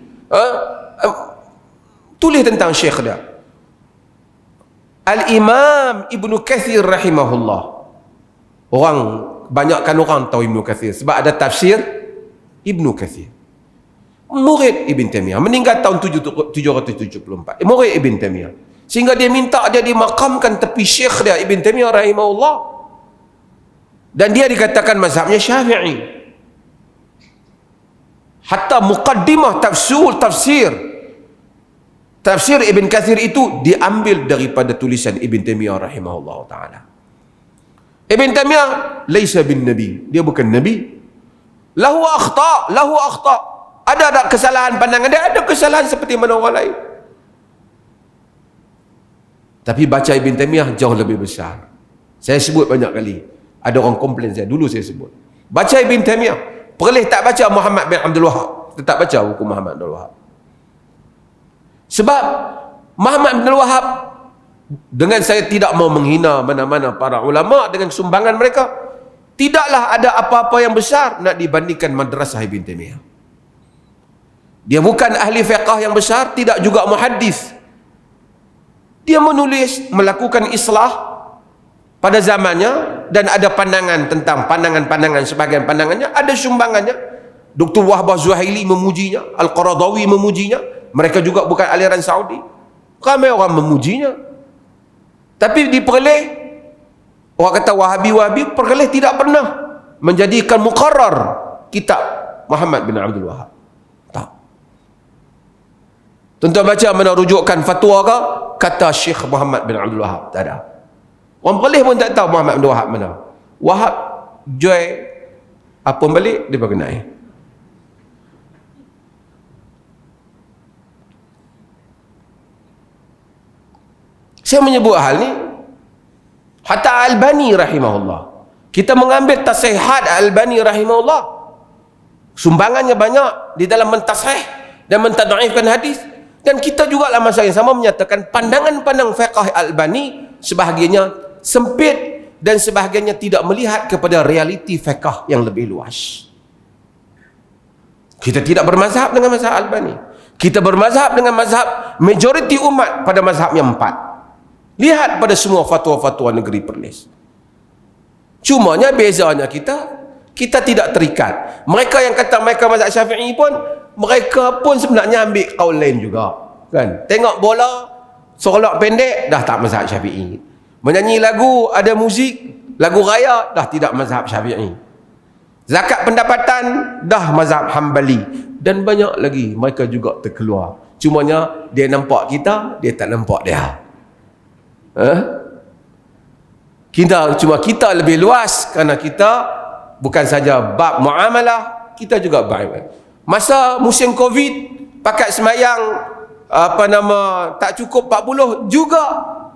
Speaker 1: tulis tentang syekh dia. Al-Imam Ibn Kathir rahimahullah. Banyakkan orang tahu Ibn Kathir sebab ada tafsir Ibn Kathir. Murid Ibn Taimiyah meninggal tahun 774. Murid Ibn Taimiyah. Sehingga dia minta dia dimakamkan tepi syekh dia Ibn Taimiyah rahimahullah. Dan dia dikatakan mazhabnya Syafi'i. Hatta muqaddimah tafsir Ibn Kathir itu diambil daripada tulisan Ibn Taimiyah rahimahullah ta'ala. Ibn Taimiyah laisa bin nabi, dia bukan nabi. Lahu akhta. Ada kesalahan pandangan dia, ada kesalahan seperti mana orang lain. Tapi baca Ibn Taimiyah jauh lebih besar. Saya sebut banyak kali. Ada orang komplain saya, dulu saya sebut. Baca Ibn Taimiyah. Perleh tak baca Muhammad bin Abdul Wahab. Tetap baca buku Muhammad bin Abdul Wahab. Sebab Muhammad bin Abdul Wahab, dengan saya tidak mau menghina mana-mana para ulama dengan sumbangan mereka, tidaklah ada apa-apa yang besar nak dibandingkan madrasah Ibn Taimiyah. Dia bukan ahli fiqh yang besar, tidak juga muhaddis. Dia menulis, melakukan islah pada zamannya, dan ada pandangan tentang pandangan-pandangan, sebagian pandangannya ada sumbangannya. Dr. Wahbah Zuhaili memujinya, Al-Qaradawi memujinya. Mereka juga bukan aliran Saudi. Ramai orang memujinya. Tapi di Perleh, orang kata Wahabi, Perleh tidak pernah menjadikan muqarrar kitab Muhammad bin Abdul Wahab. Tak. Tuan-tuan baca mana rujukan fatwa ke? Kata Syekh Muhammad bin Abdul Wahab. Tak ada. Orang Perleh pun tak tahu Muhammad bin Wahab mana. Wahab joy apa balik dia berkenai. Saya menyebut hal ni, hatta Al-Albani rahimahullah, kita mengambil tasihat Al-Albani rahimahullah, sumbangannya banyak di dalam mentasih dan mentad'ifkan hadis. Dan kita juga dalam masa yang sama menyatakan pandangan-pandang fiqh Al-Albani sebahagiannya sempit dan sebahagiannya tidak melihat kepada realiti fiqh yang lebih luas. Kita tidak bermazhab dengan mazhab Al-Albani. Kita bermazhab dengan mazhab majoriti umat pada mazhab yang 4. Lihat pada semua fatwa-fatwa negeri Perlis. Cumanya bezanya kita tidak terikat. Mereka yang kata mereka mazhab Syafi'i pun, mereka pun sebenarnya ambil kaul lain juga. Kan? Tengok bola, solok pendek, dah tak mazhab Syafi'i. Menyanyi lagu, ada muzik, lagu raya, dah tidak mazhab Syafi'i. Zakat pendapatan, dah mazhab Hambali. Dan banyak lagi mereka juga terkeluar. Cumanya dia nampak kita, dia tak nampak dia. Kita lebih luas kerana kita bukan saja bab muamalah, kita juga bab. Masa musim Covid, pakat semayang tak cukup 40 juga,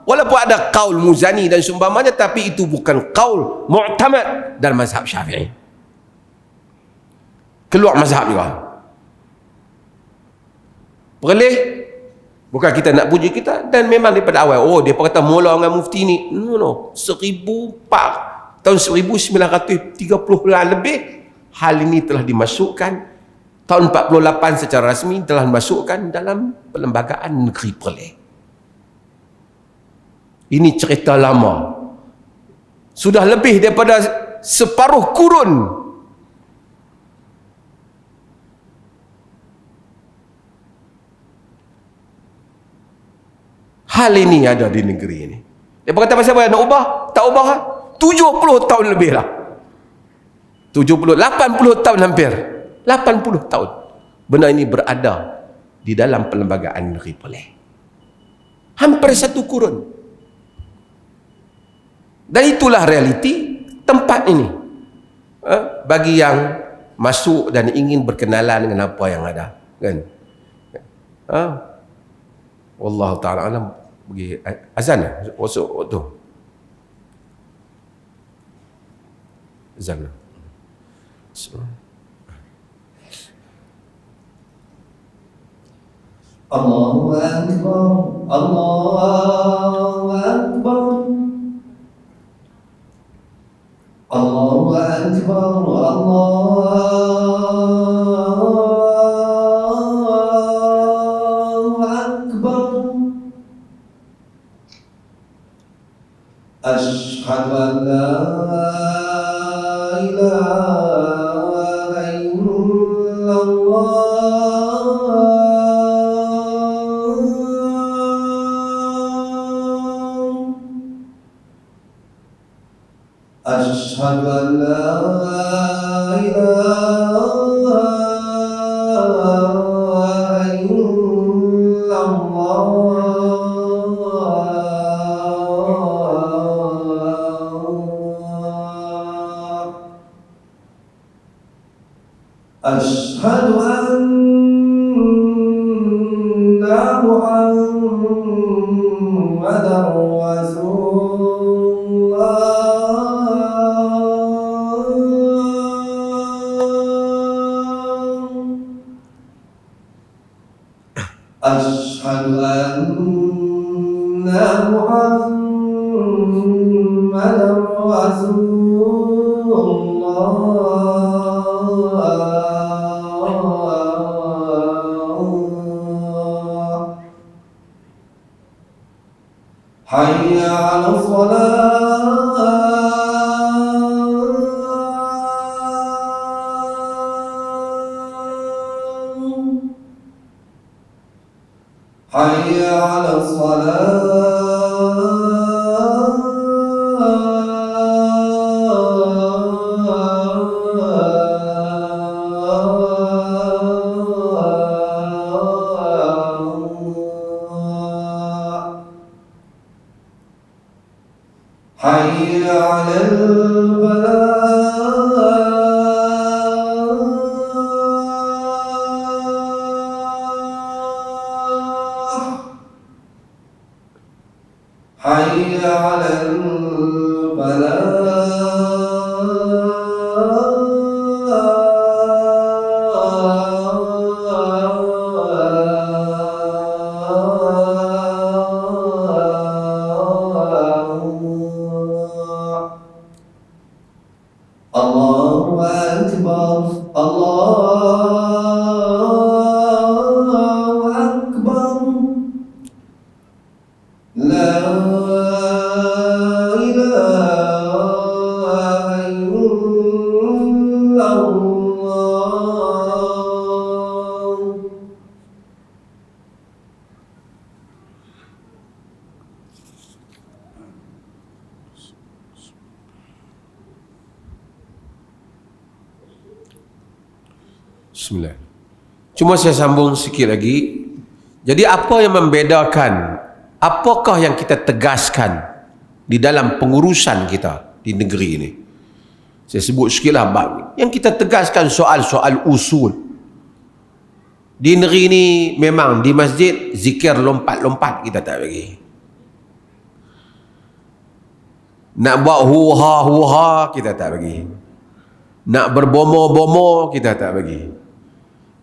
Speaker 1: walaupun ada qaul Muzani dan seumpamanya, tapi itu bukan qaul mu'tamad dalam mazhab Syafi'i. Keluar mazhab juga. Boleh. Bukan kita nak puji kita, dan memang daripada awal, dia kata mula dengan mufti ni, no, 1400 tahun 1930 lebih, hal ini telah dimasukkan tahun 48 secara rasmi, telah dimasukkan dalam perlembagaan negeri Perlis. Ini cerita lama, sudah lebih daripada separuh kurun. Hal ini ada di negeri ini. Dia berkata pasal apa? Nak ubah? Tak ubah lah. 70 tahun lebih lah. 80 tahun hampir. 80 tahun. Benda ini berada di dalam perlembagaan negeri Perlis. Hampir satu kurun. Dan itulah realiti tempat ini. Bagi yang masuk dan ingin berkenalan dengan apa yang ada. Kan? Wallahu ta'ala alam. Bagi azan masuk tu. Azan.
Speaker 2: Allahu Akbar, Allahu Akbar, Allahu Akbar, Allahu Akbar. Asyhadu an la ilaha illallah. Asyhadu an la ilaha illallah. Asyhadu anna Muhammadar Rasulullah. Asyhadu anna Muhammadar Rasulullah. Hayya 'ala shalah. Hayya 'ala shalah. Hayya 'alal falah. Hayya 'alal falah. Allahu Akbar, Allahu Akbar. La ilaha illallah.
Speaker 1: Bismillah. Cuma saya sambung sikit lagi. Jadi apa yang membedakan, apakah yang kita tegaskan di dalam pengurusan kita di negeri ini? Saya sebut sikitlah bab yang kita tegaskan soal-soal usul. Di negeri ini memang di masjid zikir lompat-lompat kita tak bagi. Nak buat huha-huha kita tak bagi. Nak berbomo-bomo kita tak bagi.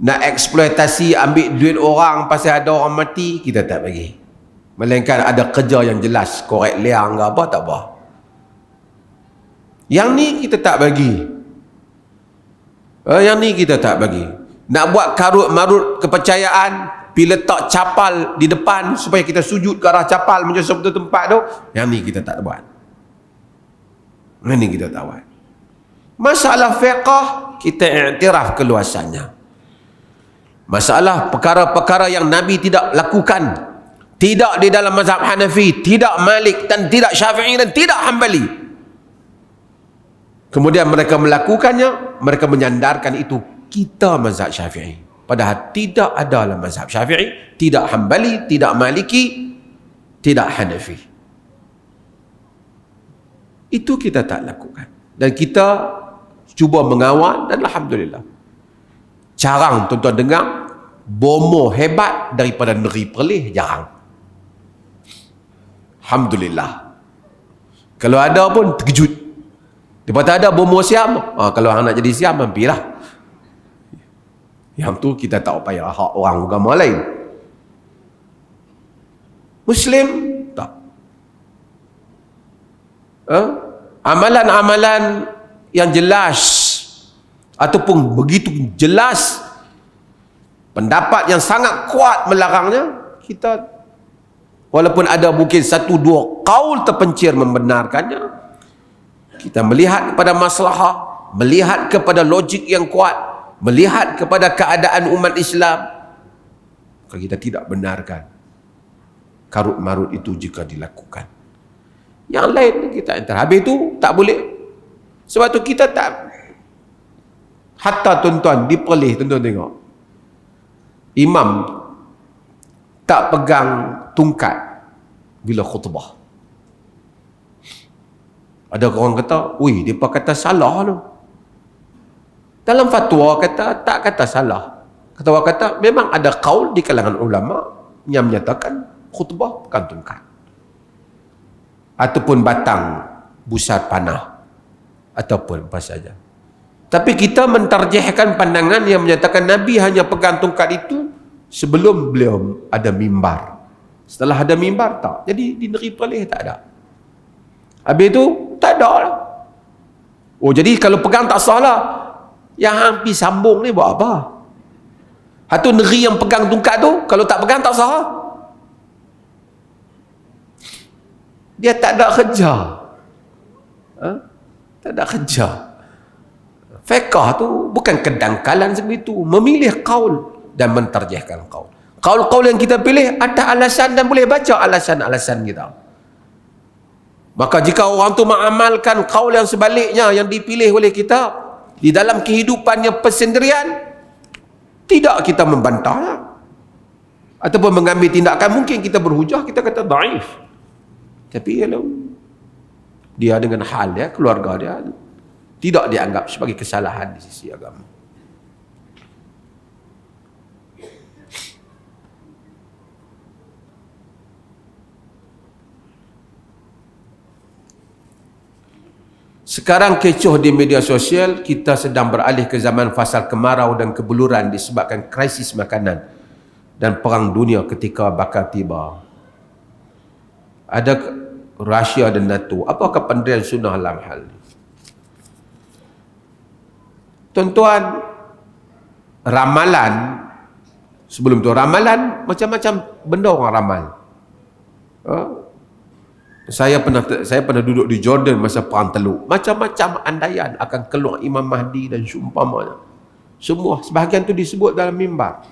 Speaker 1: Nak eksploitasi ambil duit orang pasal ada orang mati kita tak bagi. Melainkan ada kerja yang jelas, korek liang ke apa tak apa. Yang ni kita tak bagi. Yang ni kita tak bagi. Nak buat karut-marut kepercayaan, pergi letak capal di depan supaya kita sujud ke arah capal macam sebetul tempat tu, yang ni kita tak buat. Yang ni kita tak buat. Masalah fiqh kita iktiraf keluasannya. Masalah perkara-perkara yang Nabi tidak lakukan, tidak di dalam mazhab Hanafi, tidak Malik dan tidak Syafi'i dan tidak Hambali, kemudian mereka melakukannya, mereka menyandarkan itu kita mazhab Syafi'i, padahal tidak ada dalam mazhab Syafi'i, tidak Hambali, tidak Maliki, tidak Hanafi. Itu kita tak lakukan, dan kita cuba mengawal, dan alhamdulillah jarang tuan-tuan dengar bomo hebat daripada negeri Perlis, jarang. Alhamdulillah. Kalau ada pun terkejut. Lepas ada bomo Siam, kalau orang nak jadi Siam, mampirlah. Yang tu kita tak payah hak orang agama lain. Muslim? Tak. Amalan-amalan yang jelas ataupun begitu jelas pendapat yang sangat kuat melarangnya, kita walaupun ada mungkin satu dua kaul terpencil membenarkannya, kita melihat kepada maslahah, melihat kepada logik yang kuat, melihat kepada keadaan umat Islam, maka kita tidak benarkan karut marut itu jika dilakukan. Yang lain kita enter. Habis itu tak boleh. Sebab tu kita tak, hatta tuan-tuan diperlih, tuan-tuan tengok, imam tak pegang tungkat bila khutbah. Ada orang kata, "Ui, depa kata salah tu." Dalam fatwa kata tak kata salah. Fatwa kata memang ada kaul di kalangan ulama yang menyatakan khutbah pegang tungkat ataupun batang busar panah ataupun apa saja. Tapi kita mentarjihkan pandangan yang menyatakan Nabi hanya pegang tungkat itu sebelum beliau ada mimbar. Setelah ada mimbar tak. Jadi di negeri Perlis tak ada. Habis itu tak ada lah. Oh, jadi kalau pegang tak salah. Yang hampir sambung ni buat apa? Satu negeri yang pegang tungkat tu, kalau tak pegang tak salah. Dia tak ada kerja. Tak ada kerja. Fiqh tu bukan kedangkalan sebegitu, memilih kaul dan mentarjihkan kaul. Kaul-kaul yang kita pilih ada alasan dan boleh baca alasan-alasan kita. Maka jika orang tu mengamalkan kaul yang sebaliknya yang dipilih oleh kita di dalam kehidupannya persendirian, tidak kita membantahnya ataupun mengambil tindakan. Mungkin kita berhujah, kita kata daif. Tapi kalau dia dengan hal dia, keluarga dia, tidak dianggap sebagai kesalahan di sisi agama. Sekarang kecoh di media sosial, kita sedang beralih ke zaman fasa kemarau dan kebuluran disebabkan krisis makanan dan perang dunia ketika bakal tiba. Ada Rusia dan NATO. Apakah pendirian sunnah dalam hal ini? Tuan-tuan, ramalan, sebelum tu ramalan, macam-macam benda orang ramal. Saya pernah duduk di Jordan masa perang Teluk. Macam-macam andaian akan keluar Imam Mahdi dan seumpamanya. Semua, sebahagian tu disebut dalam mimbar.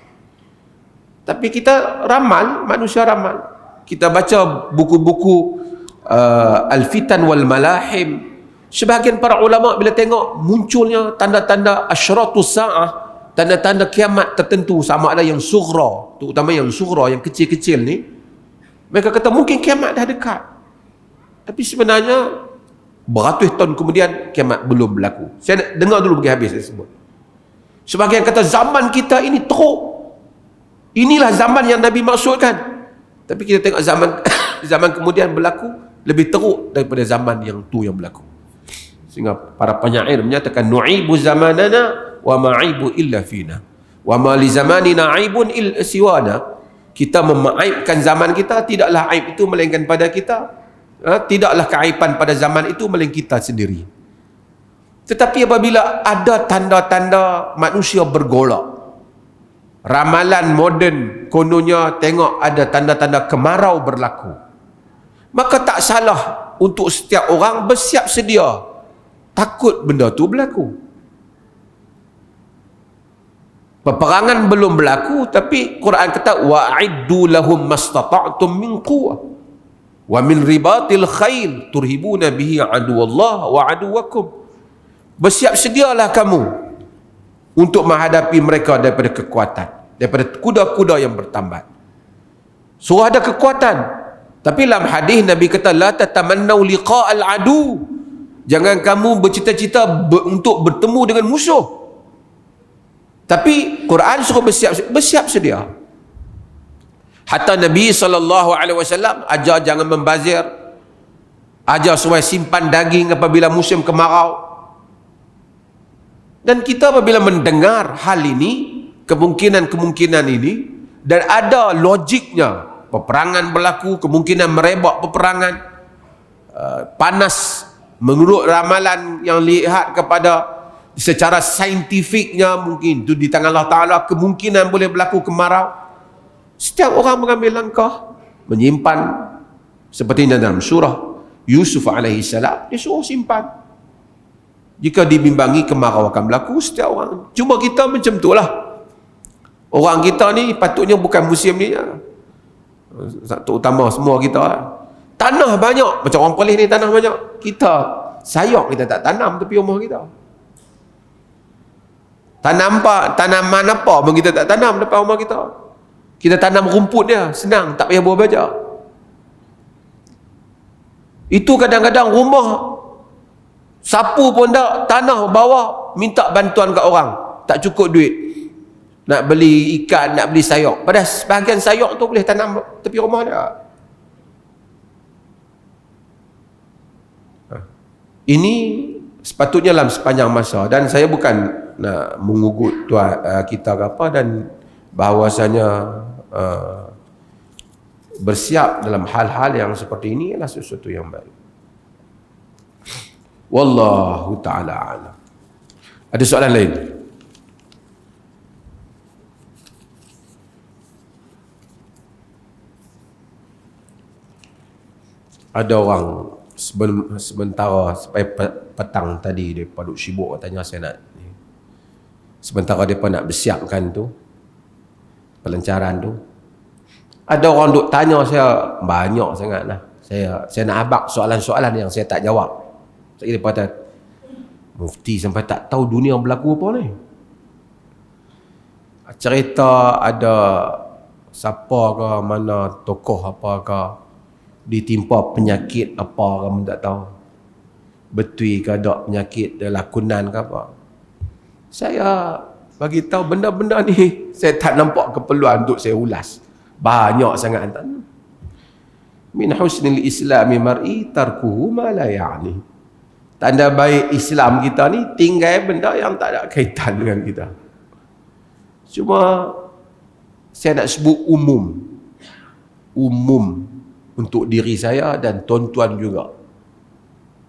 Speaker 1: Tapi kita ramal, manusia ramal. Kita baca buku-buku Al-Fitan wal Malahim. Sebahagian para ulama bila tengok munculnya tanda-tanda asyratus sa'ah, tanda-tanda kiamat tertentu, sama ada yang sughra, terutama yang sughra, yang kecil-kecil ni, mereka kata mungkin kiamat dah dekat. Tapi sebenarnya beratus tahun kemudian kiamat belum berlaku. Saya dengar dulu pergi habis saya sebut. Sebahagian kata zaman kita ini teruk. Inilah zaman yang Nabi maksudkan. Tapi kita tengok zaman kemudian berlaku lebih teruk daripada zaman yang tu yang berlaku. Sehingga para penyair menyatakan nu'ibu zamanana wa ma'ibu illa fina wa ma li zamanina aibun illa siwana. Kita memaibkan zaman kita, tidaklah aib itu melainkan pada kita. Tidaklah keaiban pada zaman itu melainkan kita sendiri. Tetapi apabila ada tanda-tanda manusia bergolak, ramalan moden kononnya tengok ada tanda-tanda kemarau berlaku, maka tak salah untuk setiap orang bersiap sedia, takut benda tu berlaku. Peperangan belum berlaku, tapi Quran kata wa'iddu lahum mastata'tum min quwwah wa min ribatil khail turhibuna bihi aduwallah wa aduwakum. Bersiap sedialah kamu untuk menghadapi mereka daripada kekuatan, daripada kuda-kuda yang bertambat. Surah ada kekuatan. Tapi dalam hadis Nabi kata la tatamannau liqa'al adu. Jangan kamu bercita-cita untuk bertemu dengan musuh. Tapi Quran suruh bersiap sedia. Hatta Nabi SAW ajar jangan membazir, ajar supaya simpan daging apabila musim kemarau. Dan kita apabila mendengar hal ini, kemungkinan-kemungkinan ini, dan ada logiknya, peperangan berlaku, kemungkinan merebak peperangan, panas menurut ramalan yang lihat kepada secara saintifiknya, mungkin itu di tangan Allah Ta'ala, kemungkinan boleh berlaku kemarau. Setiap orang mengambil langkah menyimpan, seperti dalam surah Yusuf alaihi salam, dia suruh simpan. Jika dibimbangi kemarau akan berlaku, setiap orang. Cuma kita macam itulah. Orang kita ni patutnya bukan musim ni, terutama semua kita, tanah banyak, macam orang Perlis ni tanah banyak, kita sayang kita tak tanam tepi rumah kita. Tanaman apa pun kita tak tanam depan rumah kita. Kita tanam rumput dia, senang, tak payah buah baja. Itu kadang-kadang rumah sapu pun tak, tanah bawah, minta bantuan kat orang, tak cukup duit nak beli ikan, nak beli sayur. Padahal sebahagian sayur tu boleh tanam tepi rumah dia. Ini sepatutnya dalam sepanjang masa, dan saya bukan nak mengugut tuan kita ke apa, dan bahawasanya bersiap dalam hal-hal yang seperti ini adalah sesuatu yang baik. Wallahu ta'ala alam. Ada soalan lain? Ada orang sementara sampai petang tadi dia duk sibuk tanya saya nak, sementara dia nak bersiapkan tu pelancaran tu, ada orang duk tanya saya banyak sangat lah. Saya nak abang soalan-soalan yang saya tak jawab. Saya kira kata mufti sampai tak tahu dunia berlaku apa ni. Cerita ada siapa ke, mana tokoh apa ke ditimpa penyakit apa kamu tak tahu, betul ke ada penyakit lakunan ke apa. Saya bagi tahu benda-benda ni saya tak nampak keperluan untuk saya ulas banyak sangat. Min husnil islami mar'i tarkuhu ma la ya'ni. Tanda baik Islam kita ni tinggal benda yang tak ada kaitan dengan kita. Cuma saya nak sebut umum untuk diri saya dan tuan-tuan juga.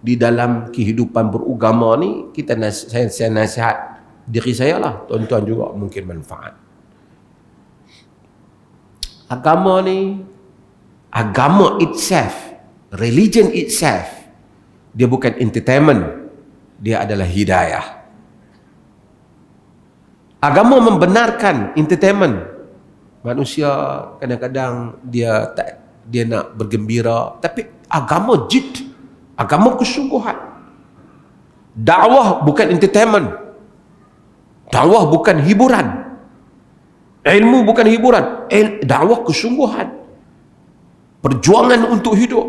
Speaker 1: Di dalam kehidupan beragama ni, saya nasihat diri saya lah, tuan-tuan juga mungkin manfaat. Agama itself, religion itself, dia bukan entertainment, dia adalah hidayah. Agama membenarkan entertainment. Manusia kadang-kadang dia nak bergembira, tapi agama jid, agama kesungguhan. Dakwah bukan entertainment, dakwah bukan hiburan, ilmu bukan hiburan, dakwah kesungguhan, perjuangan untuk hidup,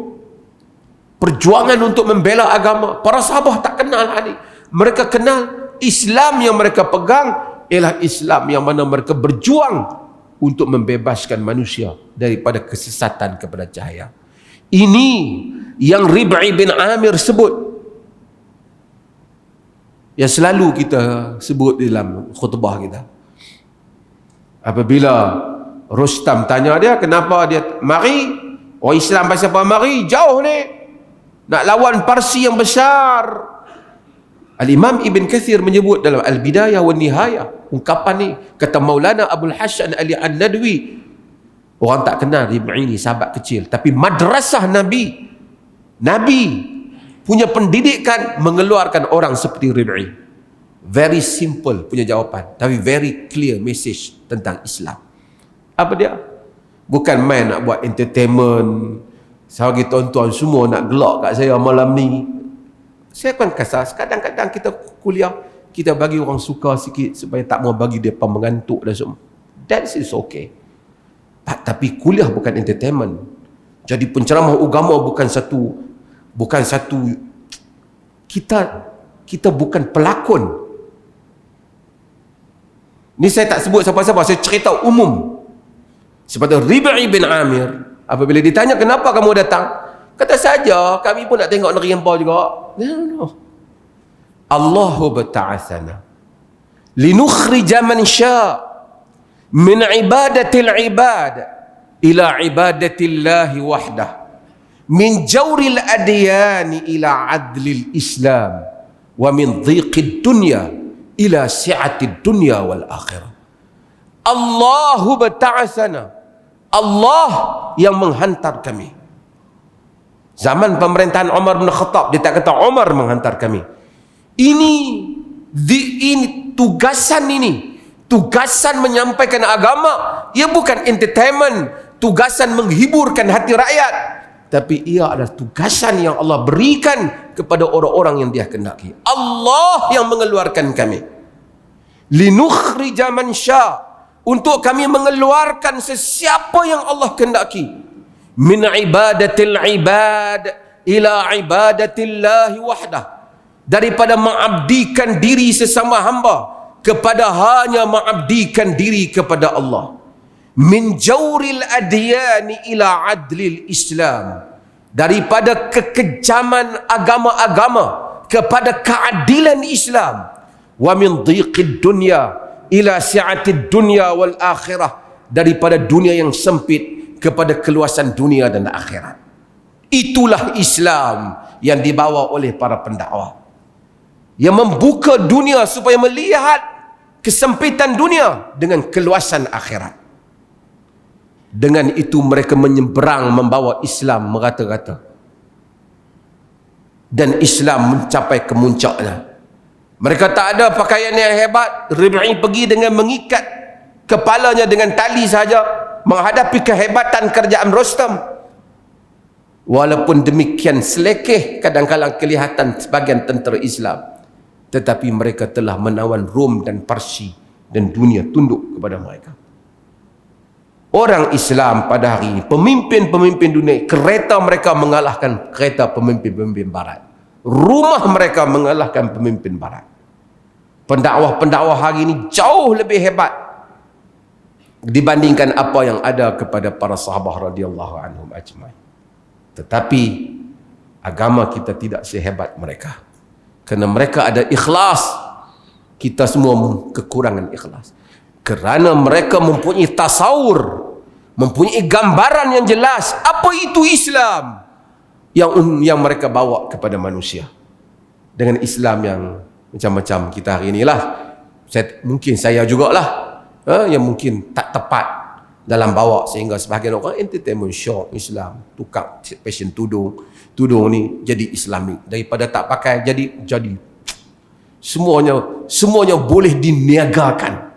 Speaker 1: perjuangan untuk membela agama. Para sahabat tak kenal hal ini. Mereka kenal Islam yang mereka pegang ialah Islam yang mana mereka berjuang untuk membebaskan manusia daripada kesesatan kepada cahaya. Ini yang Rib'i bin Amir sebut, yang selalu kita sebut di dalam khutbah kita. Apabila Rustam tanya dia, kenapa dia mari? Orang Islam pasal apa mari? Jauh ni, nak lawan Parsi yang besar. Al-Imam Ibn Kathir menyebut dalam Al-Bidayah wa Nihayah, ungkapan ni kata Maulana Abul Hasan Ali An-Nadwi, orang tak kenal Rib'i ni sahabat kecil, tapi madrasah Nabi punya pendidikan mengeluarkan orang seperti Rib'i. Very simple punya jawapan, tapi very clear message tentang Islam. Apa dia? Bukan main nak buat entertainment. Sebagai tuan-tuan semua nak gelak kat saya malam ni. Saya akan kasar, kadang-kadang kita kuliah, kita bagi orang suka sikit supaya tak mau bagi mereka mengantuk dan semua. That is okay. Tapi kuliah bukan entertainment. Jadi penceramah agama bukan satu kita bukan pelakon. Ni saya tak sebut siapa-siapa, saya cerita umum. Seperti Rib'i bin Amir, apabila ditanya kenapa kamu datang, kata saja kami pun nak tengok negeri hangpa juga. No. Allahu bata'athana linukhrija man sya' min ibadatil ibad ila ibadatillahi wahdah, min jawril adyani ila adlil Islam, wa min dhiqid dunya ila si'atid dunya wal akhirah. Allahu bata'asana, Allah yang menghantar kami. Zaman pemerintahan Umar bin Khattab, dia tak kata Umar menghantar kami. Ini tugasan menyampaikan agama. Ia bukan entertainment, tugasan menghiburkan hati rakyat, tapi ia adalah tugasan yang Allah berikan kepada orang-orang yang Dia kehendaki. Allah yang mengeluarkan kami. Linukhrija man sya', untuk kami mengeluarkan sesiapa yang Allah kehendaki. Min ibadatil ibad ila ibadatillahi wahdah, daripada mengabdikan diri sesama hamba kepada hanya mengabdikan diri kepada Allah. Min jawril adyani ila adlil Islam, daripada kekejaman agama-agama kepada keadilan Islam. Wa min dhiqid dunya ila si'atid dunya wal akhirah, daripada dunia yang sempit kepada keluasan dunia dan akhirat. Itulah Islam yang dibawa oleh para pendakwah, yang membuka dunia supaya melihat kesempitan dunia dengan keluasan akhirat. Dengan itu mereka menyeberang membawa Islam merata-rata, dan Islam mencapai kemuncaknya. Mereka tak ada pakaian yang hebat. Rib'i pergi dengan mengikat kepalanya dengan tali saja menghadapi kehebatan kerajaan Rostam. Walaupun demikian selekeh kadang-kadang kelihatan sebagian tentera Islam, tetapi mereka telah menawan Rom dan Parsi, dan dunia tunduk kepada mereka. Orang Islam pada hari ini, pemimpin-pemimpin dunia, kereta mereka mengalahkan kereta pemimpin-pemimpin Barat. Rumah mereka mengalahkan pemimpin Barat. Pendakwah-pendakwah hari ini jauh lebih hebat dibandingkan apa yang ada kepada para sahabat radhiyallahu anhum ajmain. Tetapi agama kita tidak sehebat mereka, kerana mereka ada ikhlas. Kita semua kekurangan ikhlas. Kerana mereka mempunyai tasawur, mempunyai gambaran yang jelas apa itu Islam yang mereka bawa kepada manusia. Dengan Islam yang macam-macam kita hari inilah, mungkin saya jugalah yang mungkin tak tepat dalam bawa, sehingga sebahagian orang entertainment show Islam, tukar fashion tudung ni jadi Islamik, daripada tak pakai jadi semuanya boleh diniagakan,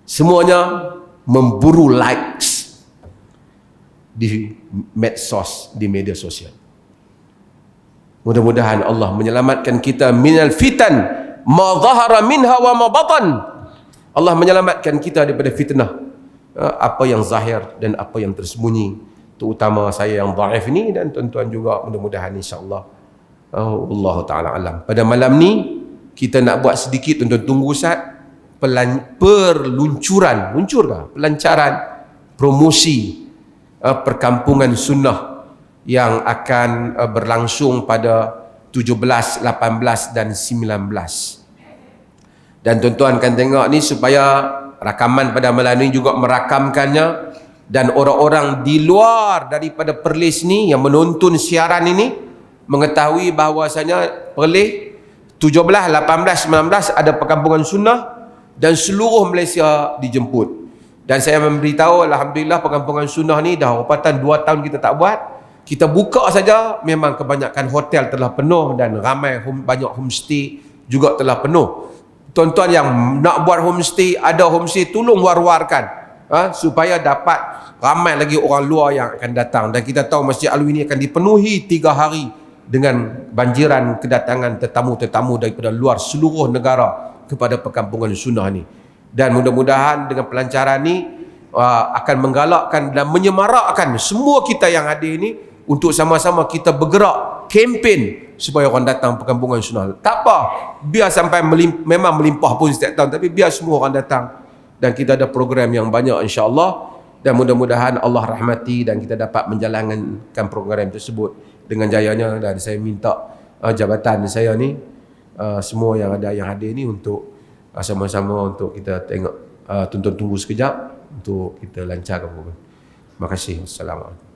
Speaker 1: semuanya memburu likes di medsos, di media sosial. Mudah-mudahan Allah menyelamatkan kita minal fitan ma zahara minha wa ma batan. Allah menyelamatkan kita daripada fitnah, apa yang zahir dan apa yang tersembunyi, terutama saya yang dhaif ni, dan tuan-tuan juga mudah-mudahan insya-Allah. Allah Taala alam. Pada malam ni kita nak buat sedikit, tuan-tuan tunggu Ustaz, pelancaran promosi perkampungan sunnah yang akan berlangsung pada 17, 18 dan 19. Dan tuan-tuan akan tengok ni, supaya rakaman pada malam ni juga merakamkannya, dan orang-orang di luar daripada Perlis ni yang menonton siaran ini mengetahui bahawasanya Perlis 17, 18, 19 ada perkampungan sunnah, dan seluruh Malaysia dijemput. Dan saya memberitahu, alhamdulillah perkampungan sunnah ni dah rupatan 2 tahun kita tak buat. Kita buka saja, memang kebanyakan hotel telah penuh, dan ramai banyak homestay juga telah penuh. Tuan-tuan yang nak buat homestay, ada homestay, tolong war-warkan supaya dapat ramai lagi orang luar yang akan datang. Dan kita tahu Masjid Alwi ini akan dipenuhi 3 hari dengan banjiran kedatangan tetamu-tetamu daripada luar seluruh negara kepada perkampungan sunnah ni. Dan mudah-mudahan dengan pelancaran ni akan menggalakkan dan menyemarakkan semua kita yang hadir ni untuk sama-sama kita bergerak kempen supaya orang datang perkampungan sunnah. Tak apa, biar sampai memang melimpah pun setiap tahun, tapi biar semua orang datang. Dan kita ada program yang banyak insya-Allah, dan mudah-mudahan Allah rahmati dan kita dapat menjalankan program tersebut dengan jayanya. Dan saya minta jabatan saya ni, semua yang hadir ni untuk sama-sama untuk kita tengok, tuan-tuan tunggu sekejap untuk kita lancarkan program. Terima kasih. Assalamualaikum.